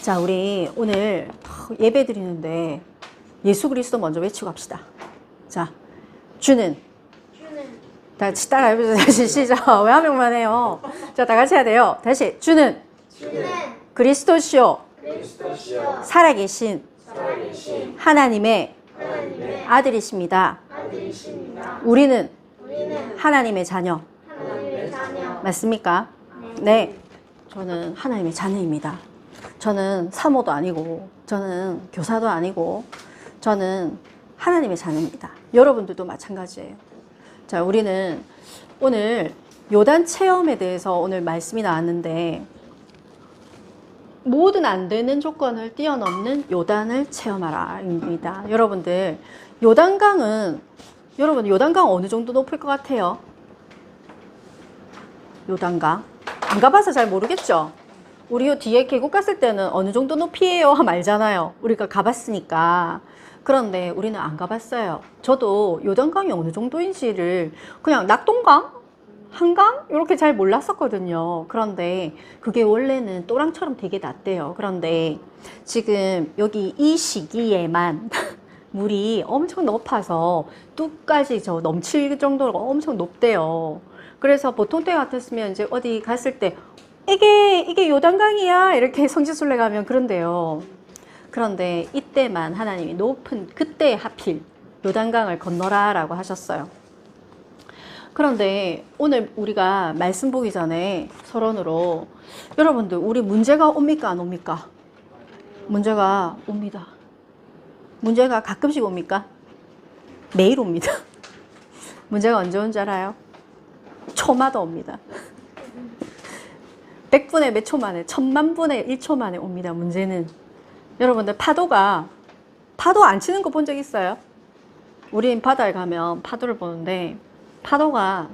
자, 우리 오늘 예배 드리는데 예수 그리스도 먼저 외치고 합시다. 자, 주는 다 같이 따라해보세요. 다시 시작. 왜 한 명만 해요? 자, 다 같이 해야 돼요. 다시. 주는 그리스도시요 살아계신 하나님의 아들이십니다. 우리는 하나님의 자녀. 맞습니까? 네. 저는 하나님의 자녀입니다. 저는 사모도 아니고, 저는 교사도 아니고, 저는 하나님의 자녀입니다. 여러분들도 마찬가지예요. 자, 우리는 오늘 요단 체험에 대해서 오늘 말씀이 나왔는데, 모든 안 되는 조건을 뛰어넘는 요단을 체험하라 입니다. 여러분들, 요단강은, 여러분 요단강 어느 정도 높을 것 같아요? 요단강? 안 가봐서 잘 모르겠죠? 우리 요 뒤에 계곡 갔을 때는 어느 정도 높이에요? 하면 알잖아요. 우리가 가봤으니까. 그런데 우리는 안 가봤어요. 저도 요단강이 어느 정도인지를 그냥 낙동강? 한강? 이렇게 잘 몰랐었거든요. 그런데 그게 원래는 또랑처럼 되게 낮대요. 그런데 지금 여기 이 시기에만 물이 엄청 높아서 뚝까지 저 넘칠 정도로 엄청 높대요. 그래서 보통 때 같았으면 이제 어디 갔을 때 이게 요단강이야 이렇게 성지순례 가면 그런데요. 그런데 이때만 하나님이 높은 그때 하필 요단강을 건너라 라고 하셨어요. 그런데 오늘 우리가 말씀 보기 전에 서론으로 여러분들 우리 문제가 옵니까 안 옵니까? 문제가 옵니다. 문제가 가끔씩 옵니까? 매일 옵니다. 문제가 언제 온 줄 알아요? 초마다 옵니다. 100분의 몇 초 만에, 1000만분의 1초 만에 옵니다. 문제는. 여러분들 파도 안 치는 거 본 적 있어요? 우린 바다에 가면 파도를 보는데 파도가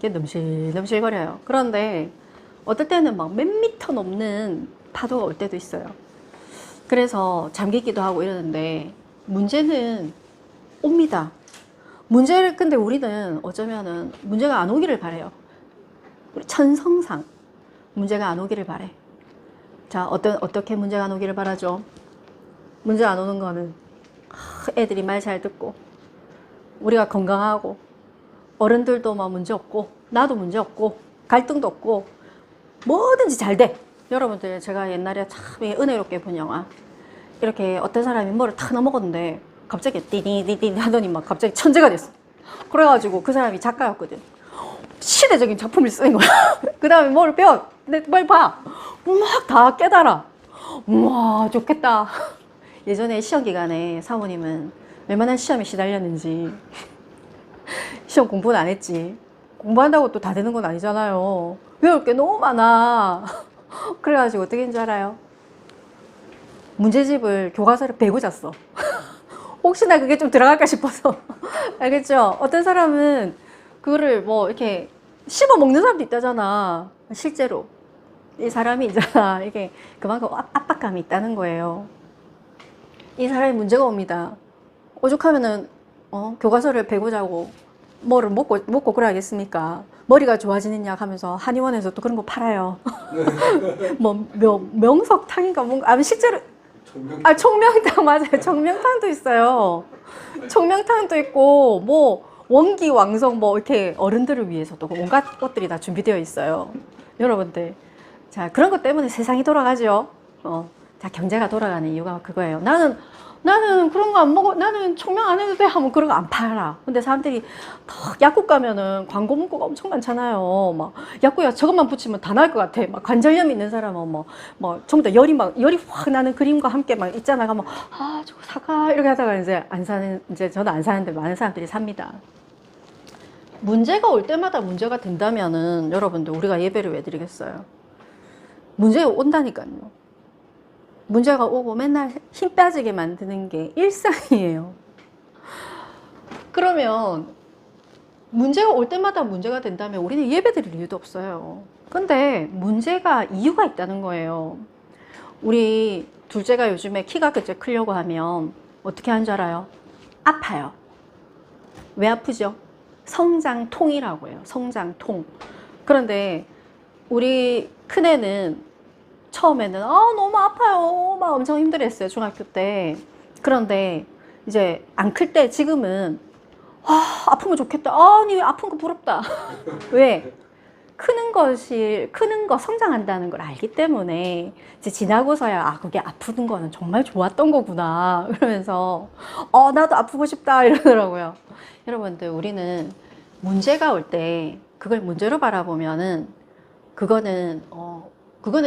이렇게 넘실넘실거려요. 그런데 어떨 때는 막 몇 미터 넘는 파도가 올 때도 있어요. 그래서 잠기기도 하고 이러는데 문제는 옵니다. 문제를 근데 우리는 어쩌면은 문제가 안 오기를 바래요. 우리 천성상 문제가 안 오기를 바래. 자, 어떻게 문제가 안 오기를 바라죠? 문제 안 오는 거는 애들이 말 잘 듣고 우리가 건강하고 어른들도 막 문제 없고 나도 문제 없고 갈등도 없고 뭐든지 잘 돼. 여러분들 제가 옛날에 참 은혜롭게 본 영화 이렇게 어떤 사람이 뭐를 탁 넘어갔는데 갑자기 띠디디디 하더니 막 갑자기 천재가 됐어. 그래가지고 그 사람이 작가였거든. 시대적인 작품을 쓰는 거야. 그 다음에 뭘 배워? 뭘 봐? 막 다 깨달아. 우와 좋겠다. 예전에 시험 기간에 사모님은 얼마나 시험에 시달렸는지 시험 공부는 안 했지. 공부한다고 또 다 되는 건 아니잖아요. 배울 게 너무 많아. 그래가지고 어떻게 했는지 알아요? 문제집을 교과서를 베고 잤어. 혹시나 그게 좀 들어갈까 싶어서. 알겠죠? 어떤 사람은 그거를 뭐 이렇게 씹어 먹는 사람도 있다잖아. 실제로. 이 사람이 있잖아. 이게 그만큼 압박감이 있다는 거예요. 이 사람이 문제가 옵니다. 오죽하면은, 교과서를 베고 자고 뭐를 먹고 그래야겠습니까? 머리가 좋아지는 약 하면서 한의원에서 또 그런 거 팔아요. 뭐, 명석탕인가 뭔가, 실제로, 청명탕 맞아요. 청명탕도 있어요. 청명탕도 있고, 뭐, 원기왕성 뭐, 이렇게 어른들을 위해서도 온갖 것들이 다 준비되어 있어요. 여러분들. 자, 그런 것 때문에 세상이 돌아가죠. 자, 경제가 돌아가는 이유가 그거예요. 나는 그런 거 안 먹어. 나는 청명 안 해도 돼. 하면 그런 거 안 팔아. 근데 사람들이 딱 약국 가면은 광고 문구가 엄청 많잖아요. 막, 약국에 저것만 붙이면 다 나을 것 같아. 막 관절염 있는 사람은 전부 다 열이 확 나는 그림과 함께 막 있잖아. 가면, 저거 사가. 이렇게 하다가 이제 저는 안 사는데 많은 사람들이 삽니다. 문제가 올 때마다 문제가 된다면은 여러분들 우리가 예배를 왜 드리겠어요? 문제가 온다니까요. 문제가 오고 맨날 힘 빠지게 만드는 게 일상이에요. 그러면 문제가 올 때마다 문제가 된다면 우리는 예배 드릴 이유도 없어요. 근데 문제가 이유가 있다는 거예요. 우리 둘째가 요즘에 키가 그제 크려고 하면 어떻게 하는 줄 알아요? 아파요. 왜 아프죠? 성장통이라고 해요. 성장통. 그런데 우리 큰애는 처음에는 너무 아파요 막 엄청 힘들었어요 중학교 때. 그런데 이제 안 클 때 지금은 아프면 좋겠다. 아니 왜 아픈 거 부럽다. 왜? 크는 거 성장한다는 걸 알기 때문에 이제 지나고서야 그게 아픈 거는 정말 좋았던 거구나 그러면서 나도 아프고 싶다 이러더라고요. 여러분들 우리는 문제가 올 때 그걸 문제로 바라보면은 그거는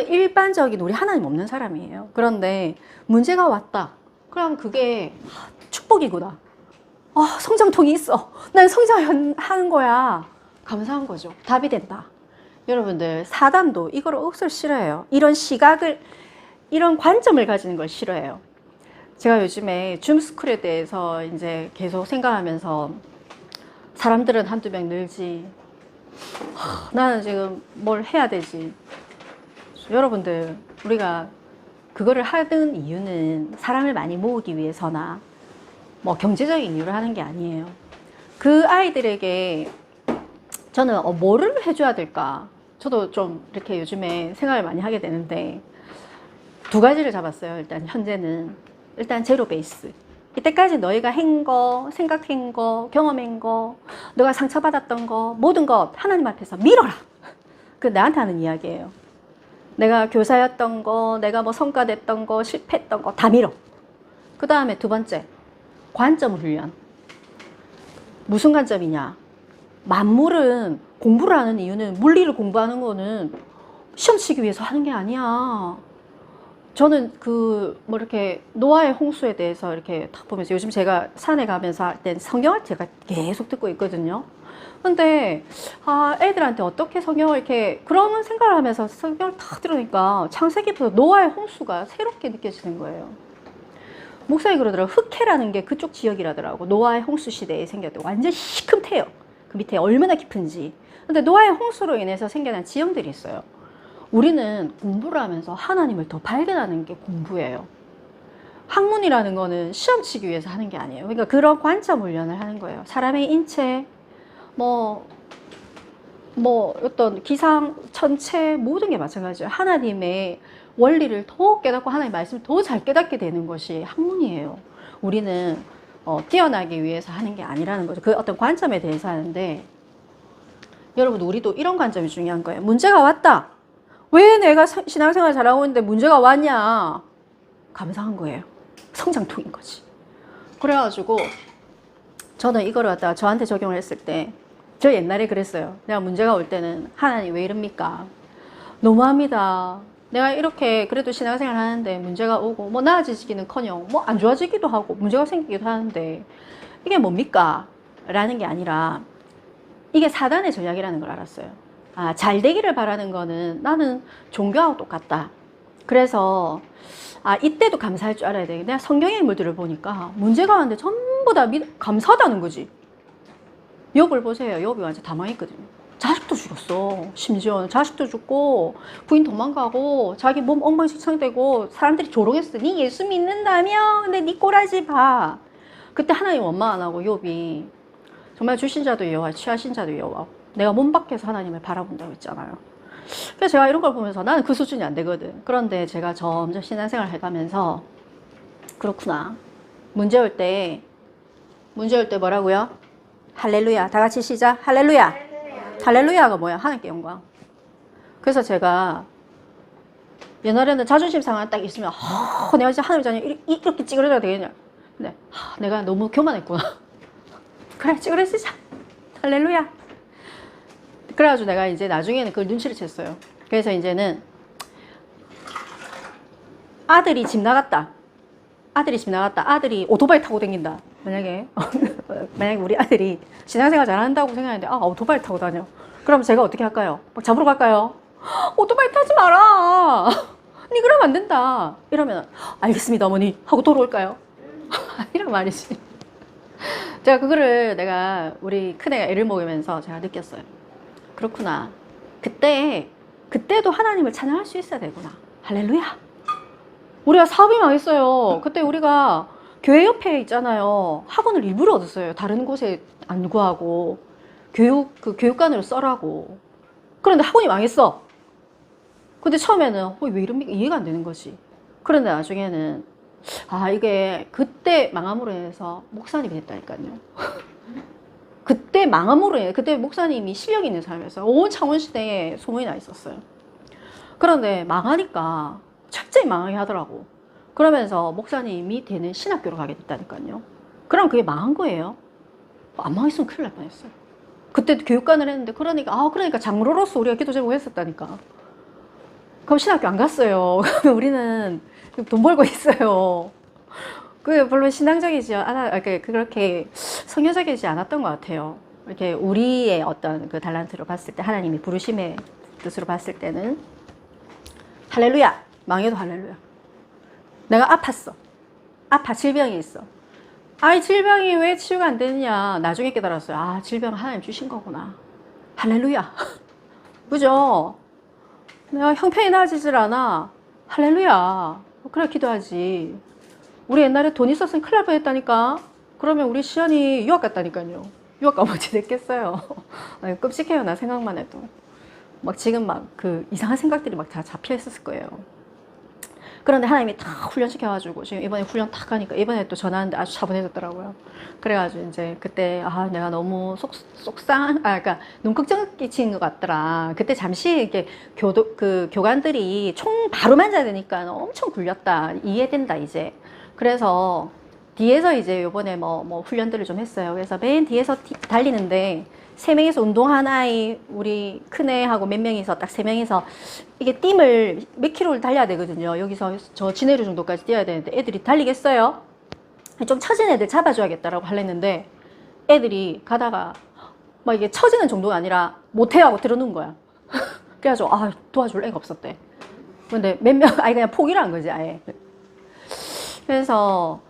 일반적인 우리 하나님 없는 사람이에요. 그런데 문제가 왔다. 그럼 그게 축복이구나. 성장통이 있어. 난 성장하는 거야. 감사한 거죠. 답이 된다. 여러분들 사단도 이걸 억수로 싫어해요. 이런 시각을, 이런 관점을 가지는 걸 싫어해요. 제가 요즘에 줌스쿨에 대해서 이제 계속 생각하면서 사람들은 한두 명 늘지 나는 지금 뭘 해야 되지. 여러분들 우리가 그거를 하는 이유는 사람을 많이 모으기 위해서나 뭐 경제적인 이유로 하는 게 아니에요. 그 아이들에게 저는 뭐를 해줘야 될까? 저도 좀 이렇게 요즘에 생각을 많이 하게 되는데 두 가지를 잡았어요. 일단 현재는 일단 제로 베이스. 이때까지 너희가 한 거, 생각한 거, 경험한 거, 너가 상처받았던 거, 모든 것 하나님 앞에서 밀어라. 그 나한테 하는 이야기예요. 내가 교사였던 거, 내가 뭐 성과 냈던 거, 실패했던 거 다 밀어. 그 다음에 두 번째, 관점 훈련. 무슨 관점이냐? 만물은 공부를 하는 이유는 물리를 공부하는 거는 시험 치기 위해서 하는 게 아니야. 저는 뭐 이렇게 노아의 홍수에 대해서 이렇게 딱 보면서 요즘 제가 산에 가면서 할 땐 성경을 제가 계속 듣고 있거든요. 근데 애들한테 어떻게 성경을 이렇게 그런 생각을 하면서 성경을 딱 들으니까 창세기부터 노아의 홍수가 새롭게 느껴지는 거예요. 목사님 그러더라고요. 흑해라는 게 그쪽 지역이라더라고. 노아의 홍수 시대에 생겼대요. 완전 시큼태요. 그 밑에 얼마나 깊은지. 근데 노아의 홍수로 인해서 생겨난 지형들이 있어요. 우리는 공부를 하면서 하나님을 더 발견하는 게 공부예요. 학문이라는 거는 시험 치기 위해서 하는 게 아니에요. 그러니까 그런 관점 훈련을 하는 거예요. 사람의 인체, 어떤 기상, 천체, 모든 게 마찬가지예요. 하나님의 원리를 더 깨닫고 하나님의 말씀을 더 잘 깨닫게 되는 것이 학문이에요. 우리는 뛰어나기 위해서 하는 게 아니라는 거죠. 그 어떤 관점에 대해서 하는데, 여러분 우리도 이런 관점이 중요한 거예요. 문제가 왔다. 왜 내가 신앙생활 잘하고 있는데 문제가 왔냐? 감사한 거예요. 성장통인 거지. 그래가지고 저는 이거를 갖다가 저한테 적용을 했을 때, 저 옛날에 그랬어요. 내가 문제가 올 때는 하나님 왜 이럽니까? 너무합니다. 내가 이렇게 그래도 신앙생활 하는데 문제가 오고 뭐 나아지기는커녕 뭐 안 좋아지기도 하고 문제가 생기기도 하는데 이게 뭡니까? 라는 게 아니라 이게 사단의 전략이라는 걸 알았어요. 잘 되기를 바라는 거는 나는 종교하고 똑같다. 그래서 이때도 감사할 줄 알아야 돼. 내가 성경의 인물들을 보니까 문제가 왔는데 전부 다 감사하다는 거지. 욥을 보세요. 욥이 완전 다 망했거든요. 자식도 죽었어. 심지어 자식도 죽고 부인 도망가고 자기 몸 엉망진창되고 사람들이 조롱했어. 니 예수 믿는다며? 근데 니 꼬라지 봐. 그때 하나님 원망 안 하고 욥이 정말 주신 자도 여호와, 취하신 자도 여호와. 내가 몸 밖에서 하나님을 바라본다고 했잖아요. 그래서 제가 이런 걸 보면서 나는 그 수준이 안 되거든. 그런데 제가 점점 신앙생활 해가면서 그렇구나. 문제 올 때 뭐라고요? 할렐루야. 다 같이 시작. 할렐루야. 할렐루야가 뭐야? 하나님께 영광. 그래서 제가 옛날에는 자존심 상한 딱 있으면 내가 진짜 하나님 자녀 이렇게 찌그러져야 되겠냐. 근데 내가 너무 교만했구나. 그래 찌그러지자. 할렐루야. 그래가지고 내가 이제 나중에는 그걸 눈치를 챘어요. 그래서 이제는 아들이 집 나갔다. 아들이 오토바이 타고 다닌다. 만약에 우리 아들이 신앙생활 잘한다고 생각하는데 오토바이 타고 다녀. 그럼 제가 어떻게 할까요? 막 잡으러 갈까요? 오토바이 타지 마라. 니 그러면 안 된다. 이러면 알겠습니다 어머니 하고 돌아올까요? 이런 말이지. 제가 그거를 내가 우리 큰애가 애를 먹으면서 제가 느꼈어요. 그렇구나. 그때도 하나님을 찬양할 수 있어야 되구나. 할렐루야. 우리가 사업이 망했어요. 그때 우리가 교회 옆에 있잖아요. 학원을 일부러 얻었어요. 다른 곳에 안 구하고 교육관으로 써라고. 그런데 학원이 망했어. 근데 처음에는 왜 이럽니까? 이해가 안 되는 거지. 그런데 나중에는 이게 그때 망함으로 인해서 목사님이 됐다니까요. 그때 망함으로 인해 그때 목사님이 실력 있는 사람이었어요. 온 창원시대에 소문이 나 있었어요. 그런데 망하니까 철저히 망하게 하더라고. 그러면서 목사님이 되는 신학교로 가게 됐다니까요. 그럼 그게 망한 거예요. 안 망했으면 큰일 날 뻔했어요. 그때도 교육관을 했는데 그러니까 장로로서 우리가 기도 제목을 했었다니까. 그럼 신학교 안 갔어요. 그러면 우리는 돈 벌고 있어요. 그게 별로 신앙적이지 그렇게 성교적이지 않았던 것 같아요. 이렇게 우리의 어떤 그 달란트로 봤을 때, 하나님이 부르심의 뜻으로 봤을 때는 할렐루야, 망해도 할렐루야. 내가 아파, 질병이 있어. 질병이 왜 치유가 안 되느냐. 나중에 깨달았어요. 질병 하나님 주신 거구나. 할렐루야. 그죠? 내가 형편이 나아지질 않아. 할렐루야. 그래 기도하지. 우리 옛날에 돈 있었으면 큰일 날 뻔했다니까. 그러면 우리 시연이 유학 갔다니까요. 유학 가면 어찌 됐겠어요. 끔찍해요. 나 생각만 해도. 지금 그 이상한 생각들이 다 잡혀 있었을 거예요. 그런데 하나님이 다 훈련시켜가지고 지금 이번에 훈련 딱 가니까 이번에 또 전화하는데 아주 차분해졌더라고요. 그래가지고 이제 그때 내가 너무 그러니까 눈걱정 끼친 것 같더라. 그때 잠시 이렇게 교관들이 총 바로 만져야 되니까 엄청 굴렸다. 이해된다 이제. 그래서 뒤에서 이제 요번에 뭐 훈련들을 좀 했어요. 그래서 맨 뒤에서 달리는데 3명이서 운동한 아이, 우리 큰애하고 몇 명이서 딱 3명이서 이게 띠을 몇 킬로를 달려야 되거든요. 여기서 저 진해류 정도까지 뛰어야 되는데 애들이 달리겠어요? 좀 처진 애들 잡아줘야겠다라고 하려는데 애들이 가다가 이게 처지는 정도가 아니라 못해 하고 들어놓은 거야. 그래가지고 도와줄 애가 없었대. 근데 몇 명 그냥 포기를 한 거지 아예. 그래서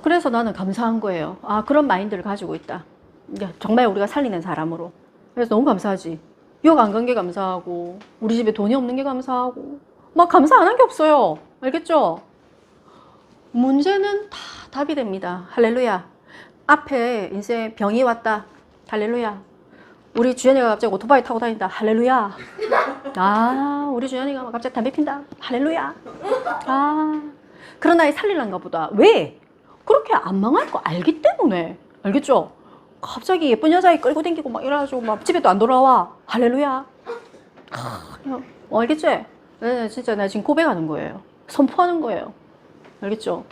그래서 나는 감사한 거예요. 그런 마인드를 가지고 있다. 정말 우리가 살리는 사람으로. 그래서 너무 감사하지. 유학 안 간 게 감사하고, 우리 집에 돈이 없는 게 감사하고, 감사 안 한 게 없어요. 알겠죠? 문제는 다 답이 됩니다. 할렐루야. 앞에 이제 병이 왔다. 할렐루야. 우리 주연이가 갑자기 오토바이 타고 다닌다. 할렐루야. 우리 주연이가 갑자기 담배 핀다. 할렐루야. 그런 아이 살리려는가 보다. 왜? 그렇게 안 망할 거 알기 때문에. 알겠죠? 갑자기 예쁜 여자애 끌고 다니고 이래가지고 집에 또 안 돌아와. 할렐루야. 알겠지? 네, 진짜 나 지금 고백하는 거예요. 선포하는 거예요. 알겠죠?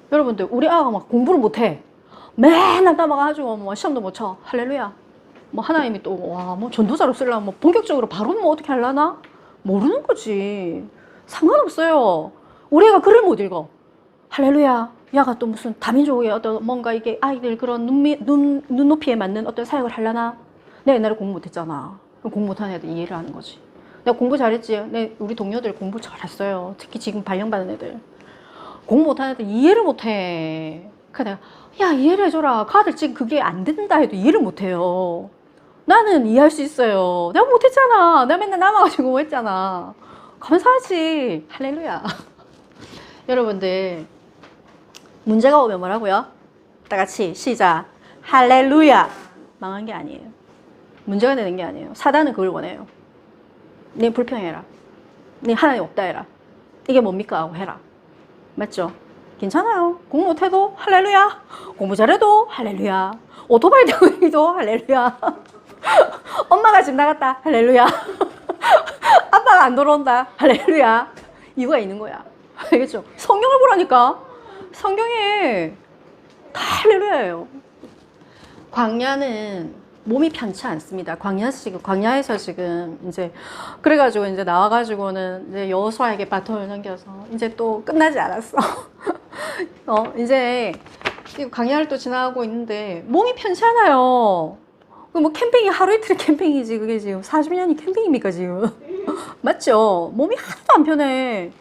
여러분들, 우리 아가 공부를 못해. 맨날 남아가지고 시험도 못 쳐. 할렐루야. 하나님이 또, 전도자로 쓰려면 본격적으로 바로 어떻게 하려나? 모르는 거지. 상관없어요. 우리 애가 글을 못 읽어. 할렐루야. 야가 또 무슨 다민족의 어떤 뭔가 이게 아이들 그런 눈높이에 맞는 어떤 사역을 하려나? 내가 옛날에 공부 못했잖아. 공부 못하는 애들 이해를 하는 거지. 내가 공부 잘했지. 우리 동료들 공부 잘했어요. 특히 지금 발령받은 애들. 공부 못하는 애들 이해를 못해. 그래서 내가 이해를 해줘라. 그 아들 지금 그게 안 된다 해도 이해를 못해요. 나는 이해할 수 있어요. 내가 못했잖아. 내가 맨날 남아가지고 했잖아. 감사하지. 할렐루야. 여러분들, 문제가 오면 뭐라고요? 다 같이 시작. 할렐루야. 망한 게 아니에요. 문제가 되는 게 아니에요. 사단은 그걸 원해요. 네 불평해라. 네 하나님 없다 해라. 이게 뭡니까? 하고 해라. 맞죠? 괜찮아요. 공부 못해도 할렐루야. 공부 잘해도 할렐루야. 오토바이 타고 다니도 할렐루야. 엄마가 집 나갔다. 할렐루야. 아빠가 안 돌아온다. 할렐루야. 이유가 있는 거야. 알겠죠? 성경을 보라니까. 성경에 다 할렐루야예요. 광야는 몸이 편치 않습니다. 광야에서 지금 이제 그래가지고 이제 나와가지고는 이제 여호수아에게 바톤을 넘겨서 이제 또 끝나지 않았어. 이제 광야를 또 지나가고 있는데 몸이 편치 않아요. 캠핑이 하루 이틀 캠핑이지. 그게 지금 40년이 캠핑입니까 지금? 맞죠? 몸이 하나도 안 편해.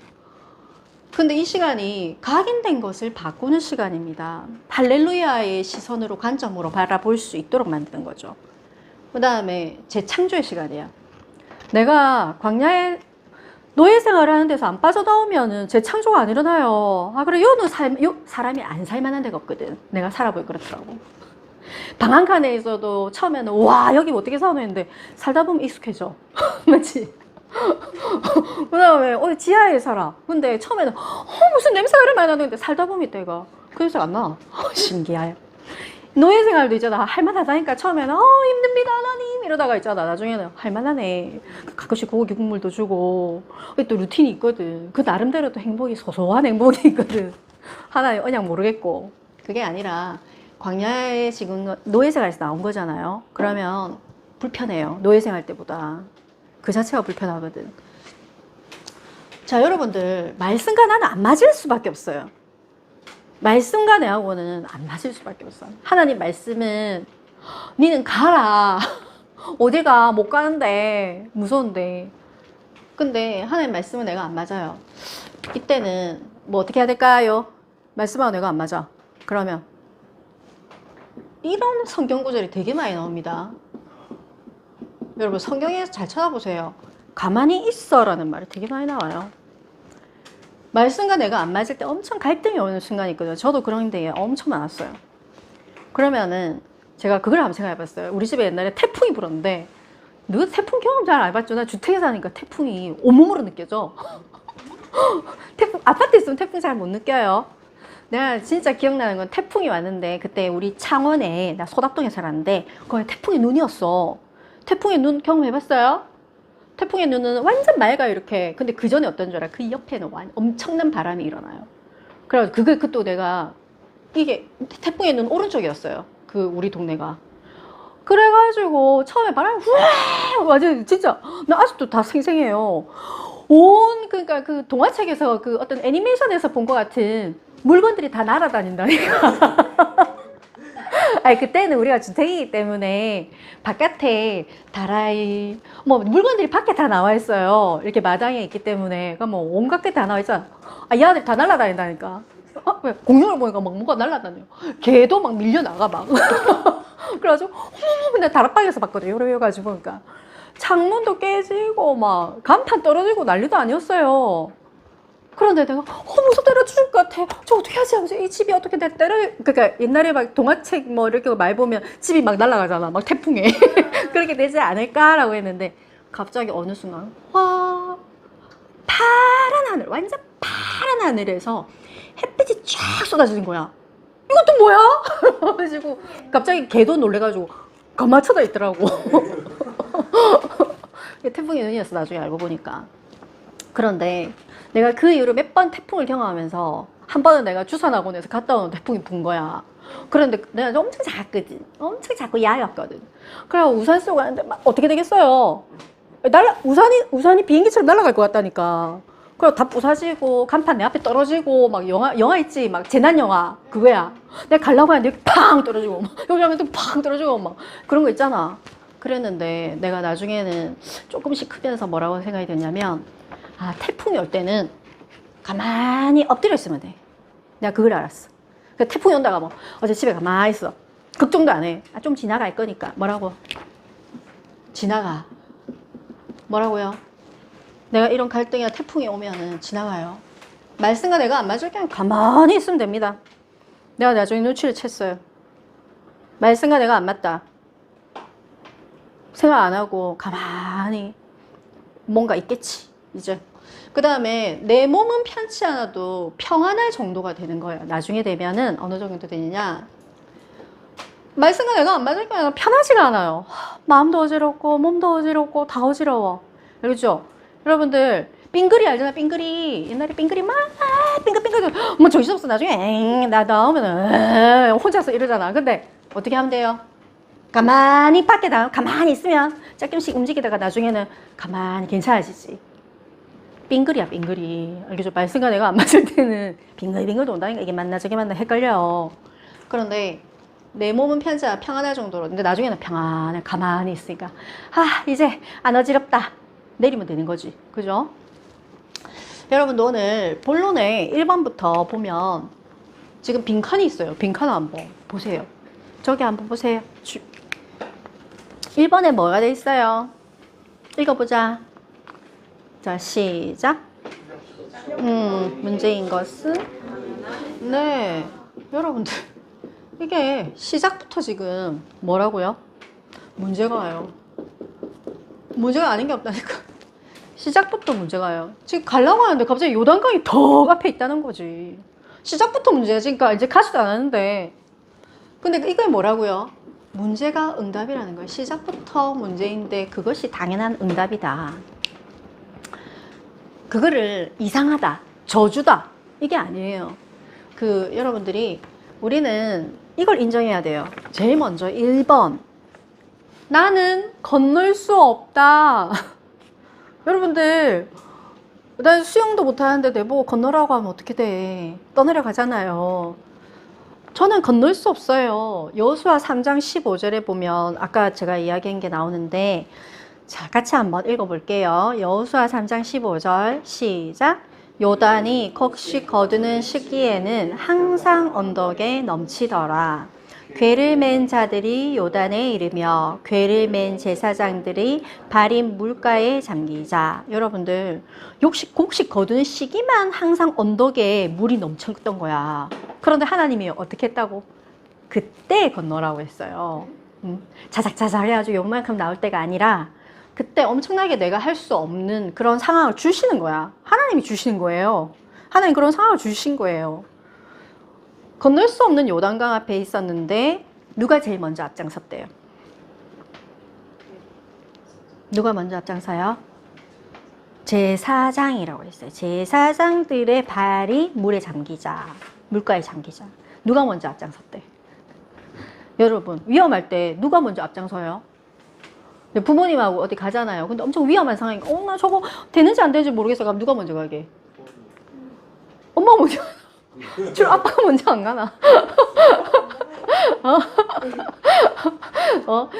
근데 이 시간이 각인된 것을 바꾸는 시간입니다. 할렐루야의 시선으로 관점으로 바라볼 수 있도록 만드는 거죠. 그 다음에 재창조의 시간이야. 내가 광야에 노예 생활을 하는 데서 안 빠져나오면은 재창조가 안 일어나요. 그래, 요는 사람이 안 살만한 데가 없거든. 내가 살아보니 그렇더라고. 방 한 칸에 있어도 처음에는 와 여기 어떻게 사노 했는데 살다 보면 익숙해져. 맞지? 그 다음에 지하에 살아. 근데 처음에는 무슨 냄새가 이렇게 많이 나는데 살다 보면 내가 그 냄새가 안 나. 신기해. 노예 생활도 있잖아. 할만하다니까 처음에는 힘듭니다 하나님 이러다가 있잖아. 나중에는 할만하네. 가끔씩 고기 국물도 주고 또 루틴이 있거든. 그 나름대로 또 행복이 소소한 행복이 있거든. 하나님 언약 모르겠고. 그게 아니라 광야에 지금 노예 생활에서 나온 거잖아요. 그러면 불편해요. 노예 생활 때보다. 그 자체가 불편하거든. 자, 여러분들 말씀과 나는 안 맞을 수밖에 없어요. 말씀과 내하고는 안 맞을 수밖에 없어. 하나님 말씀은 니는 가라. 어디가 못 가는데 무서운데. 근데 하나님 말씀은 내가 안 맞아요. 이때는 뭐 어떻게 해야 될까요? 말씀하고 내가 안 맞아. 그러면 이런 성경 구절이 되게 많이 나옵니다. 여러분 성경에서 잘 찾아보세요. 가만히 있어라는 말이 되게 많이 나와요. 말씀과 내가 안 맞을 때 엄청 갈등이 오는 순간이 있거든요. 저도 그런 데 엄청 많았어요. 그러면은 제가 그걸 한번 생각해봤어요. 우리 집에 옛날에 태풍이 불었는데 누가 태풍 경험 잘 안 해봤죠? 나 주택에 사니까 태풍이 온몸으로 느껴져. 태풍, 아파트에 있으면 태풍 잘 못 느껴요. 내가 진짜 기억나는 건 태풍이 왔는데 그때 우리 창원에 나 소답동에 살았는데 거기 태풍의 눈이었어. 태풍의 눈 경험해봤어요? 태풍의 눈은 완전 맑아요 이렇게. 근데 그 전에 어떤 줄 알아? 그 옆에는 엄청난 바람이 일어나요. 그래가지고 그또 내가 이게 태풍의 눈 오른쪽이었어요. 그 우리 동네가. 그래가지고 처음에 바람이 후아 완전 진짜 나 아직도 다 생생해요. 그러니까 그 동화책에서 그 어떤 애니메이션에서 본 것 같은 물건들이 다 날아다닌다니까. 아니 그때는 우리가 주택이기 때문에 바깥에 다라이 뭐 물건들이 밖에 다 나와 있어요. 이렇게 마당에 있기 때문에 그러니까 뭐 온갖 게 다 나와 있잖아. 이 아들 다 날아다닌다니까. 왜 공룡을 보니까 막 뭐가 날아다녀요. 개도 막 밀려 나가 막. 그래가지고 내가 다락방에서 봤거든. 요래가지고 그러니까 창문도 깨지고 막 간판 떨어지고 난리도 아니었어요. 그런데 내가 무서워 때려 죽을 것 같아. 저 어떻게 하지? 하면서 이 집이 어떻게 그러니까 옛날에 막 동화책 뭐 이렇게 말 보면 집이 막 날아가잖아. 막 태풍에. 그렇게 되지 않을까라고 했는데 갑자기 어느 순간 파란 하늘, 완전 파란 하늘에서 햇빛이 쫙 쏟아지는 거야. 이것도 뭐야? 그래가지고 갑자기 걔도 놀래가지고 가만 쳐다 있더라고. 태풍의 눈이었어 나중에 알고 보니까. 그런데 내가 그 이후로 몇 번 태풍을 경험하면서 한 번은 내가 주산학원에서 갔다 온 태풍이 분 거야. 그런데 내가 엄청 작거든. 엄청 작고 야였거든. 그래서 우산 쓰고 가는데 막 어떻게 되겠어요? 우산이 비행기처럼 날아갈 것 같다니까. 그래서 다 부사지고 간판 내 앞에 떨어지고 막 영화 있지 막 재난 영화 그거야. 내가 가려고 하는데 팡 떨어지고 막 여기 가면 또 팡 떨어지고 막 그런 거 있잖아. 그랬는데 내가 나중에는 조금씩 크면서 뭐라고 생각이 됐냐면 태풍이 올 때는 가만히 엎드려 있으면 돼. 내가 그걸 알았어. 태풍이 온다가 뭐 어제 집에 가만히 있어. 걱정도 안 해. 좀 지나갈 거니까. 뭐라고? 지나가. 뭐라고요? 내가 이런 갈등이나 태풍이 오면은 지나가요. 말씀과 내가 안 맞을 경우 가만히 있으면 됩니다. 내가 나중에 눈치를 챘어요. 말씀과 내가 안 맞다. 생각 안 하고 가만히 뭔가 있겠지. 이제. 그 다음에 내 몸은 편치 않아도 평안할 정도가 되는 거예요. 나중에 되면은 어느 정도 되느냐. 말씀과 내가 안 맞을 경우는 편하지가 않아요. 마음도 어지럽고 몸도 어지럽고 다 어지러워. 그렇죠? 여러분들 빙그리 알잖아. 빙그리 옛날에 빙그리 막 빙글빙글 뭐 정신없어. 나중에 나 나오면은 혼자서 이러잖아. 근데 어떻게 하면 돼요? 가만히 밖에 가만히 있으면 조금씩 움직이다가 나중에는 가만히 괜찮아지지. 빙글이야 빙글이. 알겠죠? 말씀과 내가 안 맞을 때는 빙글빙글 돈다니까. 이게 맞나 저게 맞나 헷갈려. 그런데 내 몸은 평안할 정도로. 근데 나중에는 평안해. 가만히 있으니까 이제 안 어지럽다. 내리면 되는 거지. 그죠? 여러분도 오늘 본론에 1번부터 보면 지금 빈칸이 있어요. 빈칸 한번 보세요. 저기 한번 보세요. 1번에 뭐가 돼 있어요? 읽어보자. 자, 시작. 문제인 것은 네, 여러분들 이게 시작부터 지금 뭐라고요? 문제가 와요. 문제가 아닌 게 없다니까. 시작부터 문제가요. 지금 가려고 하는데 갑자기 요단강이 더 앞에 있다는 거지. 시작부터 문제야. 그러니까 이제 가지도 않았는데. 근데 이게 뭐라고요? 문제가 응답이라는 거예요. 시작부터 문제인데 그것이 당연한 응답이다. 그거를 이상하다, 저주다, 이게 아니에요. 여러분들이, 우리는 이걸 인정해야 돼요. 제일 먼저 1번. 나는 건널 수 없다. 여러분들, 난 수영도 못하는데 내보고 건너라고 하면 어떻게 돼? 떠내려 가잖아요. 저는 건널 수 없어요. 여호수아 3장 15절에 보면 아까 제가 이야기한 게 나오는데, 자, 같이 한번 읽어볼게요. 여호수아 3장 15절 시작. 요단이 곡식 거두는 시기에는 항상 언덕에 넘치더라. 궤를 맨 자들이 요단에 이르며 궤를 맨 제사장들이 발이 물가에 잠기자. 여러분들, 곡식 거두는 시기만 항상 언덕에 물이 넘쳤던 거야. 그런데 하나님이 어떻게 했다고? 그때 건너라고 했어요. 자작자작 해가지고 요만큼 나올 때가 아니라 그때 엄청나게 내가 할 수 없는 그런 상황을 주시는 거야. 하나님이 주시는 거예요. 하나님 그런 상황을 주신 거예요. 건널 수 없는 요단강 앞에 있었는데 누가 제일 먼저 앞장섰대요? 누가 먼저 앞장서요? 제사장이라고 했어요. 제사장들의 발이 물에 잠기자, 물가에 잠기자. 누가 먼저 앞장섰대? 여러분, 위험할 때 누가 먼저 앞장서요? 부모님하고 어디 가잖아요. 근데 엄청 위험한 상황이니까 나 저거 되는지 안 되는지 모르겠어. 그럼 누가 먼저 가게? 엄마가 먼저 가나? 줄 아빠가 먼저 안 가나?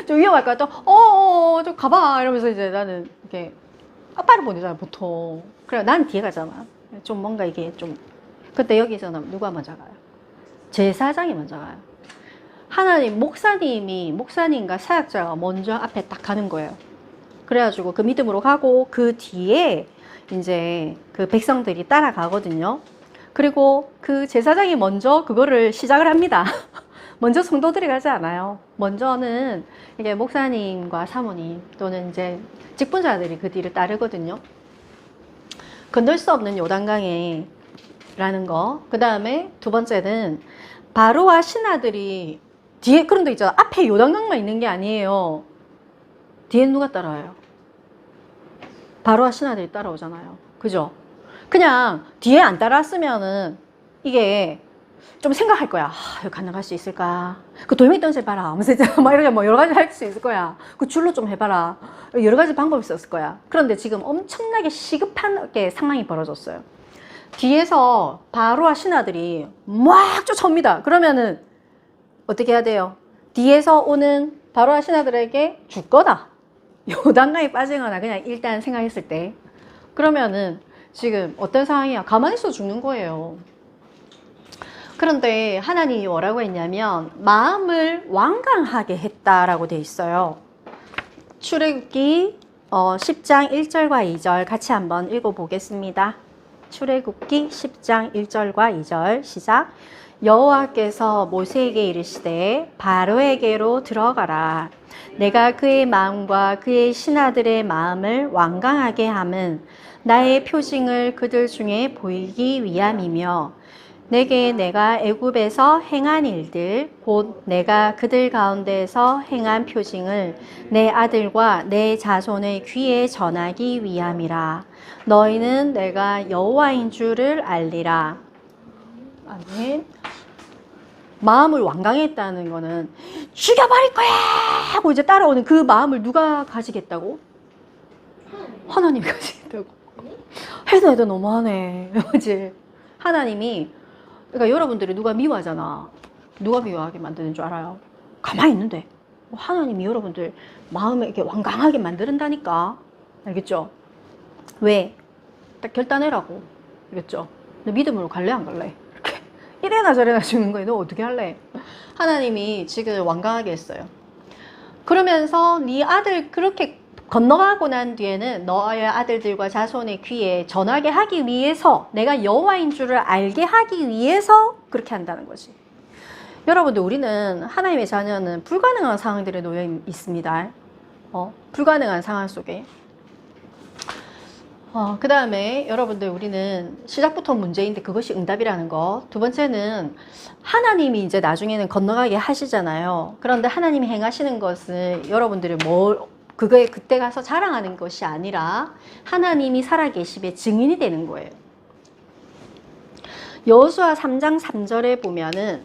좀 위험할 것 같아. 좀 가봐. 이러면서 이제 나는 이렇게 아빠를 보내잖아, 보통. 그래, 난 뒤에 가잖아. 좀 뭔가 이게 좀. 그때 여기서는 누가 먼저 가요? 제사장이 먼저 가요. 하나님, 목사님과 사역자가 먼저 앞에 딱 가는 거예요. 그래가지고 그 믿음으로 가고 그 뒤에 이제 그 백성들이 따라가거든요. 그리고 그 제사장이 먼저 그거를 시작을 합니다. 먼저 성도들이 가지 않아요. 먼저는 이게 목사님과 사모님 또는 이제 직분자들이 그 뒤를 따르거든요. 건널 수 없는 요단강에 라는 거. 그 다음에 두 번째는 바로와 신하들이 뒤에, 그런데 있잖아. 앞에 요단강만 있는 게 아니에요. 뒤에 누가 따라와요? 바로와 신하들이 따라오잖아요. 그죠? 그냥 뒤에 안 따라왔으면은 이게 좀 생각할 거야. 여기 가능할 수 있을까? 그 돌멩이 던져봐라. 하면서 막 이렇게 뭐 여러 가지 할 수 있을 거야. 그 줄로 좀 해봐라. 여러 가지 방법이 있었을 거야. 그런데 지금 엄청나게 시급하게 상황이 벌어졌어요. 뒤에서 바로와 신하들이 막 쫓아옵니다. 그러면은 어떻게 해야 돼요? 뒤에서 오는 바로와 신하들에게 죽거나 요단강에 빠지거나 그냥 일단 생각했을 때, 그러면은 지금 어떤 상황이야? 가만히 있어 죽는 거예요. 그런데 하나님이 뭐라고 했냐면 마음을 완강하게 했다라고 돼 있어요. 출애굽기 10장 1절과 2절 같이 한번 읽어보겠습니다. 출애굽기 10장 1절과 2절 시작. 여호와께서 모세에게 이르시되 바로에게로 들어가라. 내가 그의 마음과 그의 신하들의 마음을 완강하게 함은 나의 표징을 그들 중에 보이기 위함이며 내게 내가 애굽에서 행한 일들 곧 내가 그들 가운데에서 행한 표징을 내 아들과 내 자손의 귀에 전하기 위함이라. 너희는 내가 여호와인 줄을 알리라. 아멘. 마음을 완강했다는 거는 죽여버릴 거야 하고 이제 따라오는 그 마음을 누가 가지겠다고? 하나님이 가지겠다고. 해도 너무하네. 그치? 하나님이, 그러니까 여러분들이 누가 미워하잖아. 누가 미워하게 만드는 줄 알아요? 가만히 있는데 하나님이 여러분들 마음을 이렇게 완강하게 만든다니까. 알겠죠? 왜? 딱 결단해라고. 알겠죠? 너 믿음으로 갈래 안 갈래? 이렇게 이래나 저래나 죽는 거야. 너 어떻게 할래? 하나님이 지금 완강하게 했어요. 그러면서 네 아들 그렇게 건너가고 난 뒤에는 너의 아들들과 자손의 귀에 전하게 하기 위해서, 내가 여호와인 줄을 알게 하기 위해서 그렇게 한다는 거지. 여러분들, 우리는 하나님의 자녀는 불가능한 상황들에 놓여 있습니다. 불가능한 상황 속에 그 다음에 여러분들 우리는 시작부터 문제인데 그것이 응답이라는 거. 두 번째는 하나님이 이제 나중에는 건너가게 하시잖아요. 그런데 하나님이 행하시는 것은 여러분들이 그거에 그때 가서 자랑하는 것이 아니라 하나님이 살아계심의 증인이 되는 거예요. 여호수아 3장 3절에 보면은